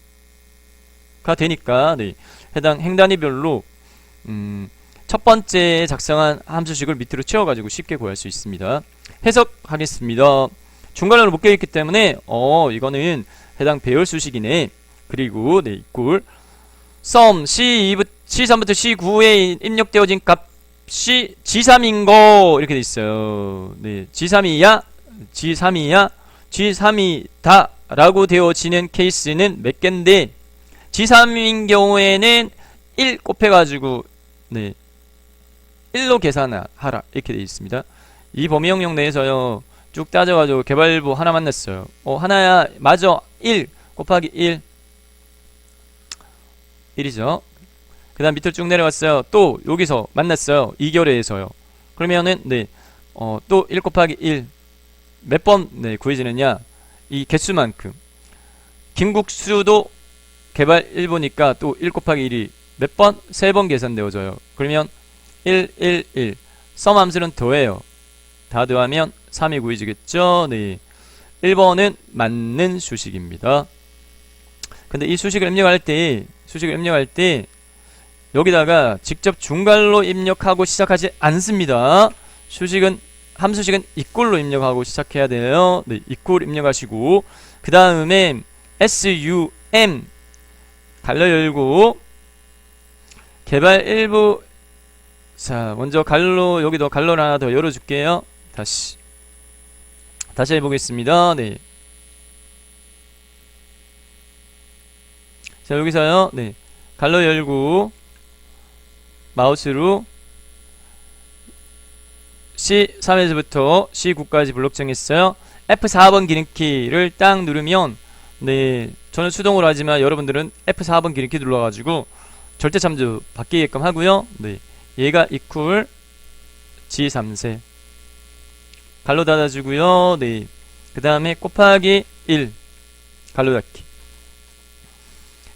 되니까 네. 해당 행 단위별로 첫 번째 작성한 함수식을 밑으로 채워가지고 쉽게 구할 수 있습니다. 해석하겠습니다. 중괄호로 묶여있기 때문에 이거는 해당 배열 수식이네. 그리고 네, equal sum C3부터 C9에 입력되어진 값이 G3인 거 이렇게 돼 있어요. 네, G3이야? G3이다 라고 되어지는 케이스는 몇 개인데 G3인 경우에는 1 곱해가지고 네 1로 계산하라 이렇게 되어 있습니다. 이 범위 영역 내에서요 쭉 따져가지고 개발부 하나 만났어요. 하나야 맞아 1 곱하기 1이죠. 그 다음 밑으로 쭉 내려갔어요. 또 여기서 만났어요. 2결에서요. 그러면은 네 또 1 곱하기 1 몇 번 네, 구해지느냐 이 개수만큼 김국수도 개발 1부니까 또 1 곱하기 1이 몇 번? 3번 계산되어져요. 그러면 1, 1, 1 썸 함수는 더해요. 다 더하면 3이 구해지겠죠. 네. 1번은 맞는 수식입니다. 근데 이 수식을 입력할 때 여기다가 직접 중괄로 입력하고 시작하지 않습니다. 함수식은 equal로 입력하고 시작해야 돼요. 네, equal 입력하시고 그 다음에 sum 갈로 열고 개발 1부 자 먼저 갈로 여기도 갈로를 하나 더 열어줄게요. 다시 해보겠습니다. 네. 자 여기서요. 네. 갈로 열고 마우스로 C3에서부터 C9까지 블록 정했어요. F4번 기능키를 딱 누르면 네 저는 수동으로 하지만 여러분들은 F4번 기능키 눌러가지고 절대 참조 바뀌게끔 하고요. 네 얘가 equal G3세 갈로 닫아주고요. 네 그 다음에 곱하기 1 갈로 닫기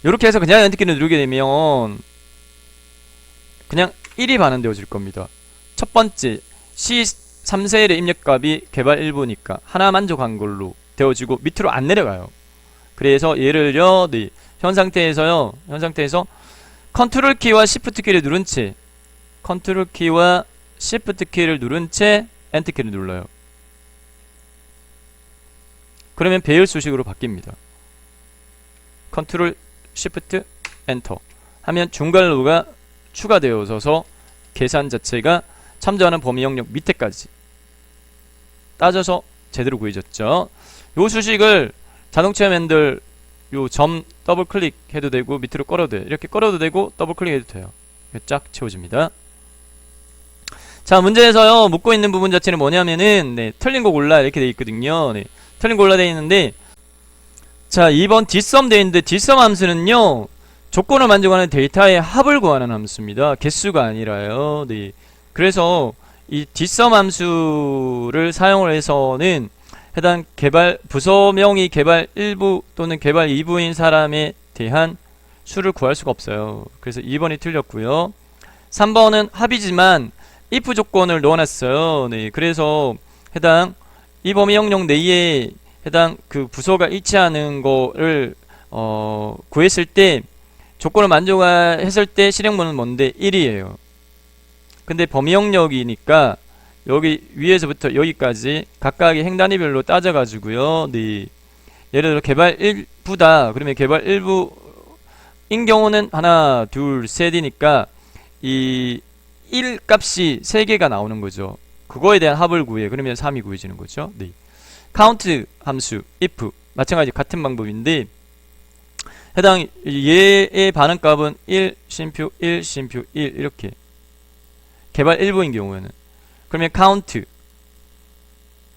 요렇게 해서 그냥 엔터키를 누르게 되면 그냥 1이 반환되어질 겁니다. 첫 번째 3셀의 입력값이 개발 1부니까 하나 만족한 걸로 되어지고 밑으로 안 내려가요. 그래서 얘를요, 네, 현 상태에서 컨트롤 키와 시프트 키를 누른 채 컨트롤 키와 시프트 키를 누른 채 엔터 키를 눌러요. 그러면 배열 수식으로 바뀝니다. 컨트롤 시프트 엔터 하면 중괄호가 추가되어서 계산 자체가 참조하는 범위 영역 밑에까지 따져서 제대로 구해졌죠. 요 수식을 자동체험 핸들 요 점 더블 클릭 해도 되고 밑으로 끌어도 돼요. 이렇게 끌어도 되고 더블 클릭 해도 돼요. 쫙 채워집니다. 자, 문제에서요 묻고 있는 부분 자체는 뭐냐면은 네, 틀린 거 골라 이렇게 돼 있거든요. 네, 틀린 거 골라 돼 있는데, 자 2번 dsum 돼 있는데 dsum 함수는요 조건을 만족하는 데이터의 합을 구하는 함수입니다. 개수가 아니라요. 네, 그래서 이 dsum 함수를 사용을 해서는 해당 개발 부서명이 개발 1부 또는 개발 2부인 사람에 대한 수를 구할 수가 없어요. 그래서 2번이 틀렸고요. 3번은 합이지만 if 조건을 넣어놨어요. 네, 그래서 해당 이 범위 영역 내에 해당 그 부서가 일치하는 거를 구했을 때 조건을 만족했을 때 실행문은 뭔데 1이에요. 근데 범위 영역이니까 여기 위에서부터 여기까지 각각의 행 단위별로 따져가지고요. 네. 예를 들어 개발 1부다. 그러면 개발 1부인 경우는 하나, 둘, 셋이니까 이 1 값이 3개가 나오는 거죠. 그거에 대한 합을 구해. 그러면 3이 구해지는 거죠. 네. 카운트 함수 if 마찬가지 같은 방법인데 해당 얘의 반응값은 1, 심표 1, 심표 1 이렇게 개발 1부인 경우에는 그러면 count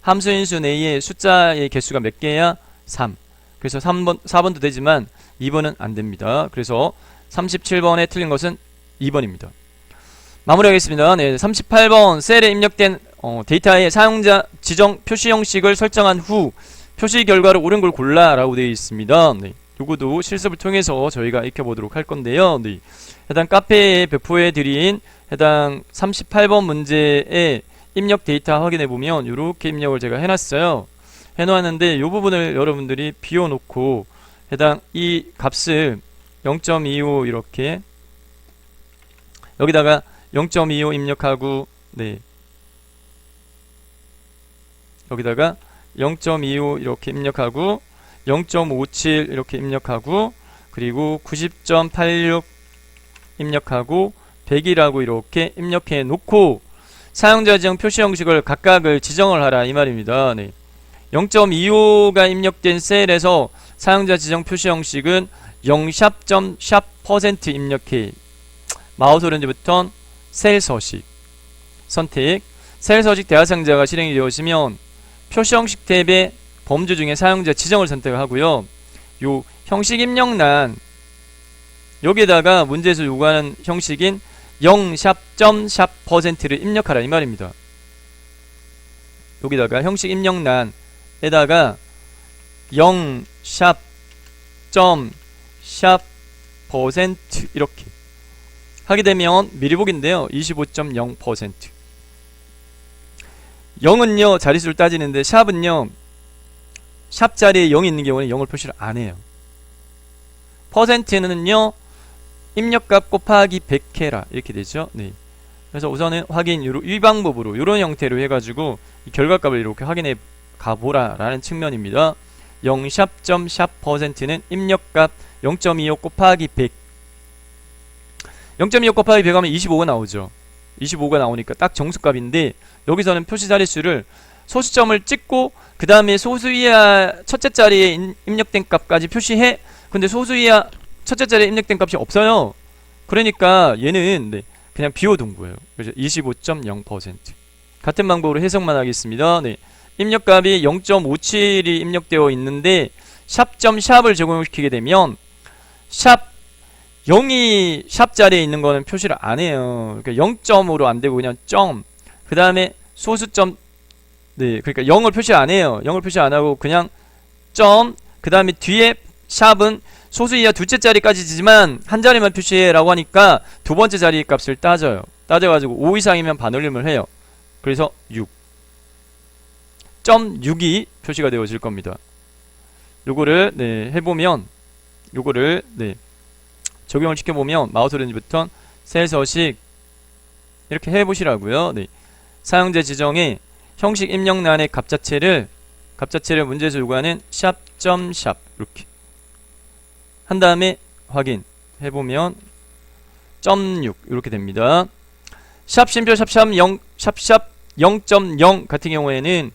함수인수 내에 숫자의 개수가 몇 개야? 3. 그래서 4번도 되지만 2번은 안 됩니다. 그래서 37번에 틀린 것은 2번입니다. 마무리하겠습니다. 네, 38번 셀에 입력된 데이터의 사용자 지정 표시 형식을 설정한 후 표시 결과를 옳은 걸 골라 라고 되어 있습니다. 네, 요거도 실습을 통해서 저희가 익혀보도록 할 건데요. 네, 해당 카페에 배포해 드린 해당 38번 문제의 입력 데이터 확인해 보면 이렇게 입력을 제가 해놨어요. 해놓았는데 이 부분을 여러분들이 비워놓고 해당 이 값을 0.25 이렇게 여기다가 0.25 입력하고 네 여기다가 0.25 이렇게 입력하고 0.57 이렇게 입력하고 그리고 90.86 입력하고 100이라고 이렇게 입력해 놓고 사용자 지정 표시 형식을 각각을 지정을 하라 이 말입니다. 네. 0.25가 입력된 셀에서 사용자 지정 표시 형식은 0샵.샵% 입력해 마우스 오른쪽부터 셀 서식 선택 셀 서식 대하상자가 실행이 되어지면 표시 형식 탭의 범주 중에 사용자 지정을 선택을 하고요. 요 형식 입력란 여기에다가 문제에서 요구하는 형식인 0샵.샵%를 입력하라 이 말입니다. 여기다가 형식 입력란에다가 0샵.샵% 이렇게 하게 되면 미리 보기인데요. 25.0% 0은요 자릿수를 따지는데 샵은요 샵 자리에 0이 있는 경우는 0을 표시를 안 해요. 퍼센트는요 입력값 곱하기 100 해라 이렇게 되죠. 네. 그래서 우선은 확인 이 방법으로 이런 형태로 해가지고 이 결과값을 이렇게 확인해 가보라 라는 측면입니다. 0샵.샵%는 입력값 0.25 곱하기 100 0.25 곱하기 100 하면 25가 나오죠. 25가 나오니까 딱 정수값인데 여기서는 표시 자릿수를 소수점을 찍고 그 다음에 소수 이하 첫째 자리에 입력된 값까지 표시해. 근데 소수 이하 첫째 자리에 입력된 값이 없어요. 그러니까 얘는 네, 그냥 비워둔 거예요. 그래서 25.0% 같은 방법으로 해석만 하겠습니다. 네. 입력값이 0.57이 입력되어 있는데 샵.샵을 적용시키게 되면 샵 0이 샵 자리에 있는 거는 표시를 안 해요. 그러니까 0점으로 안 되고 그냥 점. 그 다음에 소수점. 네, 그러니까 0을 표시 안 해요. 0을 표시 안 하고 그냥 점. 그 다음에 뒤에 샵은 소수 이하 둘째 자리까지지만 한 자리만 표시해 라고 하니까 두 번째 자리 값을 따져요. 따져가지고 5 이상이면 반올림을 해요. 그래서 6. 10.6이 표시가 되어질 겁니다. 요거를 네, 해보면 요거를 네, 적용을 시켜보면 마우스 오른쪽 버튼 셀 서식 이렇게 해보시라고요. 네. 사용자 지정에 형식 입력란의 값자체를 문제에서 요구하는 샵 이렇게 한 다음에 확인 해보면 0.6 이렇게 됩니다. 샵 심표 샵샵 0.0 같은 경우에는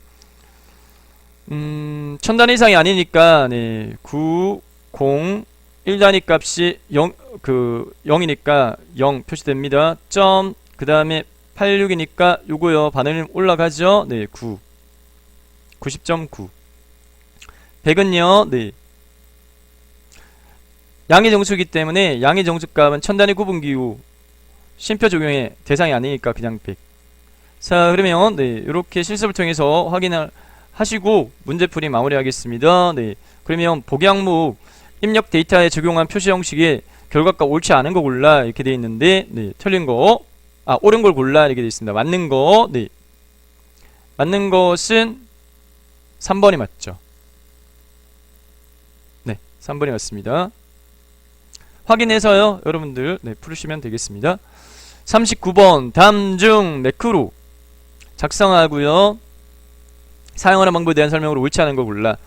1000단위 이상이 아니니까 네, 9, 0, 1단위 값이 0이니까 0 표시됩니다. 그 다음에 86이니까 요거요 반응이 올라가죠. 네, 90.9. 100은요, 네. 양의 정수이기 때문에 양의 정수값은 1000단위 구분기후 심표 적용의 대상이 아니니까 그냥 100. 자, 그러면 네, 이렇게 실습을 통해서 확인을 하시고 문제풀이 마무리하겠습니다. 네. 그러면 보기 항목 입력 데이터에 적용한 표시 형식의 결과가 옳지 않은 거 골라 이렇게 되어 있는데 네, 틀린 거 옳은 걸 골라 이렇게 되어 있습니다. 맞는 거 네. 맞는 것은 3번이 맞죠. 네, 3번이 맞습니다. 확인해서요 여러분들 네, 풀으시면 되겠습니다. 39번 다음 중 매크로 작성하고요 사용하는 방법에 대한 설명으로 옳지 않은 걸 골라.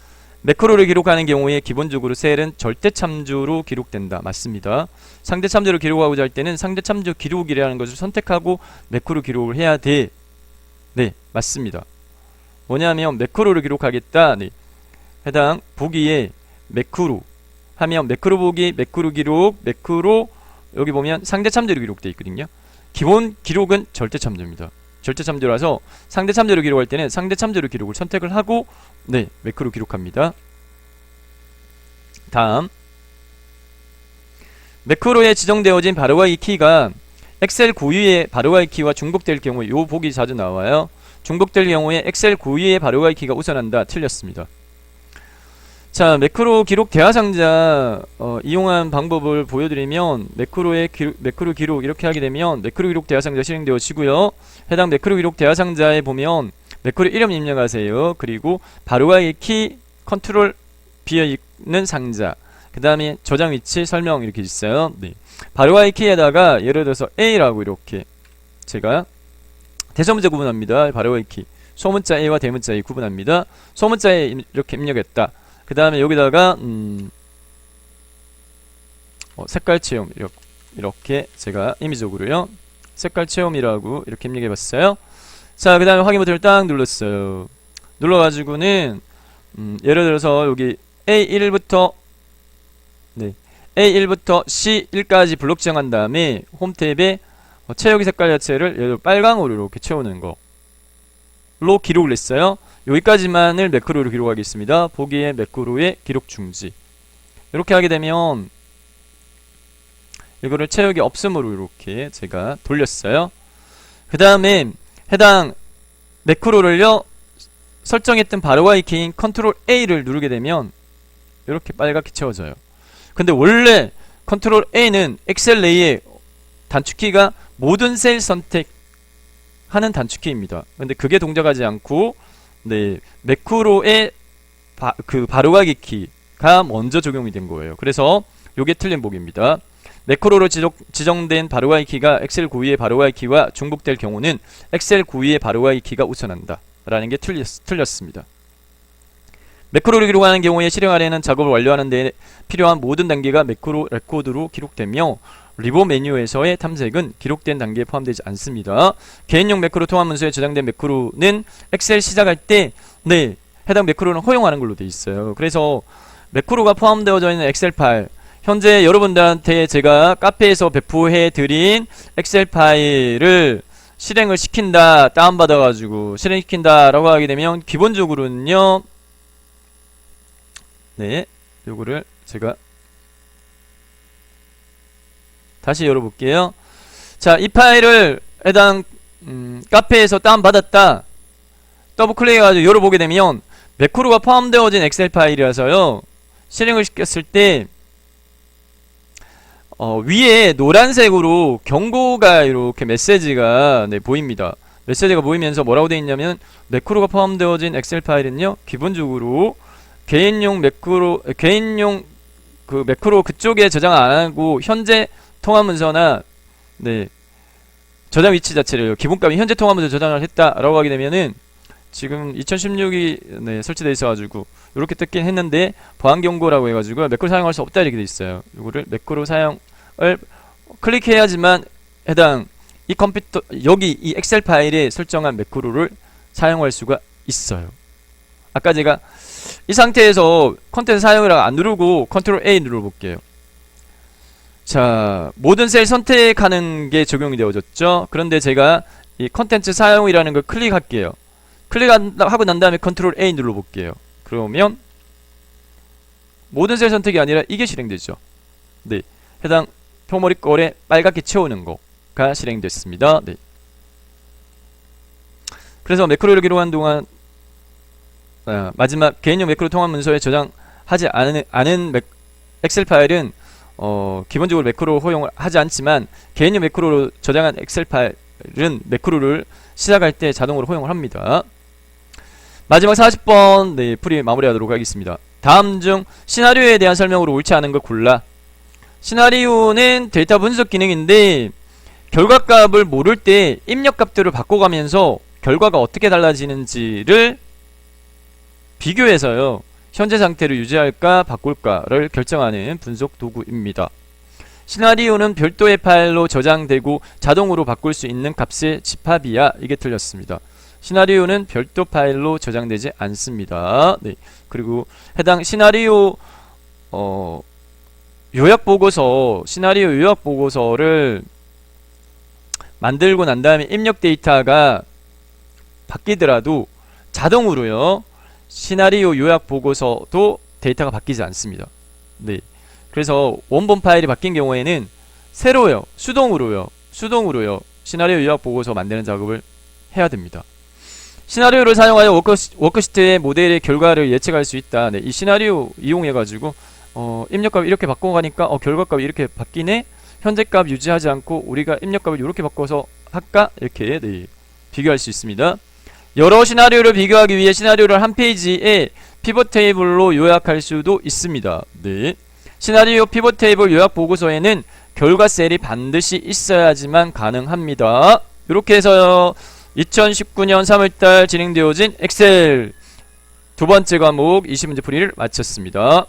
매크로를 기록하는 경우에 기본적으로 셀은 절대 참조로 기록된다. 맞습니다. 상대 참조로 기록하고자 할 때는 상대 참조 기록이라는 것을 선택하고 매크로 기록을 해야 돼. 네, 맞습니다. 뭐냐면 매크로를 기록하겠다. 네. 해당 보기에 매크로 하면 매크로 보기, 매크로 기록, 매크로 여기 보면 상대 참조로 기록되어 있거든요. 기본 기록은 절대 참조입니다. 절대 참조라서 상대 참조로 기록할 때는 상대 참조로 기록을 선택을 하고 네, 매크로 기록합니다. 다음 매크로에 지정되어진 바로가기 키가 엑셀 고유의 바로가기 키와 중복될 경우에 요 보기 자주 나와요. 중복될 경우에 엑셀 고유의 바로가기 키가 우선한다. 틀렸습니다. 자, 매크로 기록 대화상자 이용한 방법을 보여드리면 매크로 기록 이렇게 하게 되면 매크로 기록 대화상자 실행되어지고요. 해당 매크로 기록 대화상자에 보면 매크로 이름 입력하세요. 그리고 바로가기 키 컨트롤 비어있는 상자 그 다음에 저장 위치 설명 이렇게 있어요. 네. 바로가기 키에다가 예를 들어서 A라고 이렇게 제가 대소문자 구분합니다. 바로가기 키 소문자 A와 대문자 A 구분합니다. 소문자 A 이렇게 입력했다. 그 다음에 여기다가 색깔 체험 이렇게 제가 임의적으로요 색깔 체험이라고 이렇게 입력해봤어요. 자, 그 다음에 확인 버튼을 딱 눌렀어요. 눌러가지고는 예를 들어서 여기 A1부터 네, A1부터 C1까지 블록 지정한 다음에 홈 탭에 채우기 색깔 자체를 예를 들어 빨강으로 이렇게 채우는 거로 기록을 했어요. 여기까지만을 매크로로 기록하겠습니다. 보기에 매크로의 기록 중지 이렇게 하게 되면 이거를 채우기 없음으로 이렇게 제가 돌렸어요. 그 다음에 해당 매크로를요 설정했던 바로가기 키인 컨트롤 A를 누르게 되면 이렇게 빨갛게 채워져요. 근데 원래 컨트롤 A는 엑셀 내에 단축키가 모든 셀 선택하는 단축키입니다. 근데 그게 동작하지 않고 네, 매크로의 바로가기 키가 먼저 적용이 된 거예요. 그래서 요게 틀린 보기입니다. 매크로로 지정된 바로가기 키가 엑셀 고유의 바로가기 키와 중복될 경우는 엑셀 고유의 바로가기 키가 우선한다 라는 게 틀렸습니다. 매크로를 기록하는 경우에 실행하려는 작업을 완료하는 데 필요한 모든 단계가 매크로 레코드로 기록되며 리본 메뉴에서의 탐색은 기록된 단계에 포함되지 않습니다. 개인용 매크로 통합 문서에 저장된 매크로는 엑셀 시작할 때 네, 해당 매크로는 허용하는 걸로 되어 있어요. 그래서 매크로가 포함되어져 있는 엑셀 파일 현재 여러분들한테 제가 카페에서 배포해 드린 엑셀 파일을 실행을 시킨다 다운받아 가지고 실행시킨다 라고 하게 되면 기본적으로는요 네, 요거를 제가 다시 열어볼게요. 자, 이 파일을 해당 카페에서 다운받았다 더블 클릭해가지고 열어보게 되면 매크로가 포함되어진 엑셀 파일이라서요 실행을 시켰을 때 위에 노란색으로 경고가 이렇게 메시지가 네, 보입니다. 메시지가 모이면서 뭐라고 되어 있냐면 매크로가 포함되어진 엑셀 파일은요 기본적으로 개인용 그 매크로 그쪽에 저장 안 하고 현재 통합 문서나 네 저장 위치 자체를 기본값이 현재 통합 문서 저장을 했다라고 하게 되면은 지금 2016이 네, 설치되어 있어가지고 이렇게 뜯긴 했는데 보안 경고라고 해가지고 매크로 사용할 수 없다 이렇게 돼 있어요. 이거를 매크로 사용을 클릭해야지만 해당 이 컴퓨터 여기 이 엑셀 파일에 설정한 매크로를 사용할 수가 있어요. 아까 제가 이 상태에서 컨텐츠 사용을 안 누르고 컨트롤 A 눌러볼게요. 자, 모든 셀 선택하는 게 적용이 되어졌죠. 그런데 제가 이 컨텐츠 사용이라는 걸 클릭할게요. 클릭하고 난 다음에 컨트롤 A 눌러볼게요. 그러면 모든 셀 선택이 아니라 이게 실행되죠. 네, 해당 표머리꼴에 빨갛게 채우는 거가 실행됐습니다. 네. 그래서 매크로를 기록한 동안 마지막 개인용 매크로 통합 문서에 저장하지 않은 엑셀 파일은 기본적으로 매크로 허용을 하지 않지만 개인용 매크로로 저장한 엑셀 파일은 매크로를 시작할 때 자동으로 허용을 합니다. 마지막 40번 네, 풀이 마무리하도록 하겠습니다. 다음 중 시나리오에 대한 설명으로 옳지 않은 걸 골라. 시나리오는 데이터 분석 기능인데 결과값을 모를 때 입력값들을 바꿔가면서 결과가 어떻게 달라지는지를 비교해서요 현재 상태를 유지할까 바꿀까를 결정하는 분석 도구입니다. 시나리오는 별도의 파일로 저장되고 자동으로 바꿀 수 있는 값의 집합이야. 이게 틀렸습니다. 시나리오는 별도 파일로 저장되지 않습니다. 네. 그리고 해당 시나리오 시나리오 요약 보고서를 만들고 난 다음에 입력 데이터가 바뀌더라도 자동으로요 시나리오 요약 보고서도 데이터가 바뀌지 않습니다. 네. 그래서 원본 파일이 바뀐 경우에는 새로요 수동으로요 시나리오 요약 보고서 만드는 작업을 해야 됩니다. 시나리오를 사용하여 워크시트의 모델의 결과를 예측할 수 있다. 네, 이 시나리오 이용해가지고 입력값 이렇게 바꿔가니까 결과값이 이렇게 바뀌네. 현재값 유지하지 않고 우리가 입력값을 이렇게 바꿔서 할까? 이렇게 네, 비교할 수 있습니다. 여러 시나리오를 비교하기 위해 시나리오를 한 페이지에 피벗 테이블로 요약할 수도 있습니다. 네. 시나리오 피벗 테이블 요약 보고서에는 결과 셀이 반드시 있어야지만 가능합니다. 이렇게 해서요 2019년 3월달 진행되어진 엑셀 두 번째 과목 20문제 풀이를 마쳤습니다.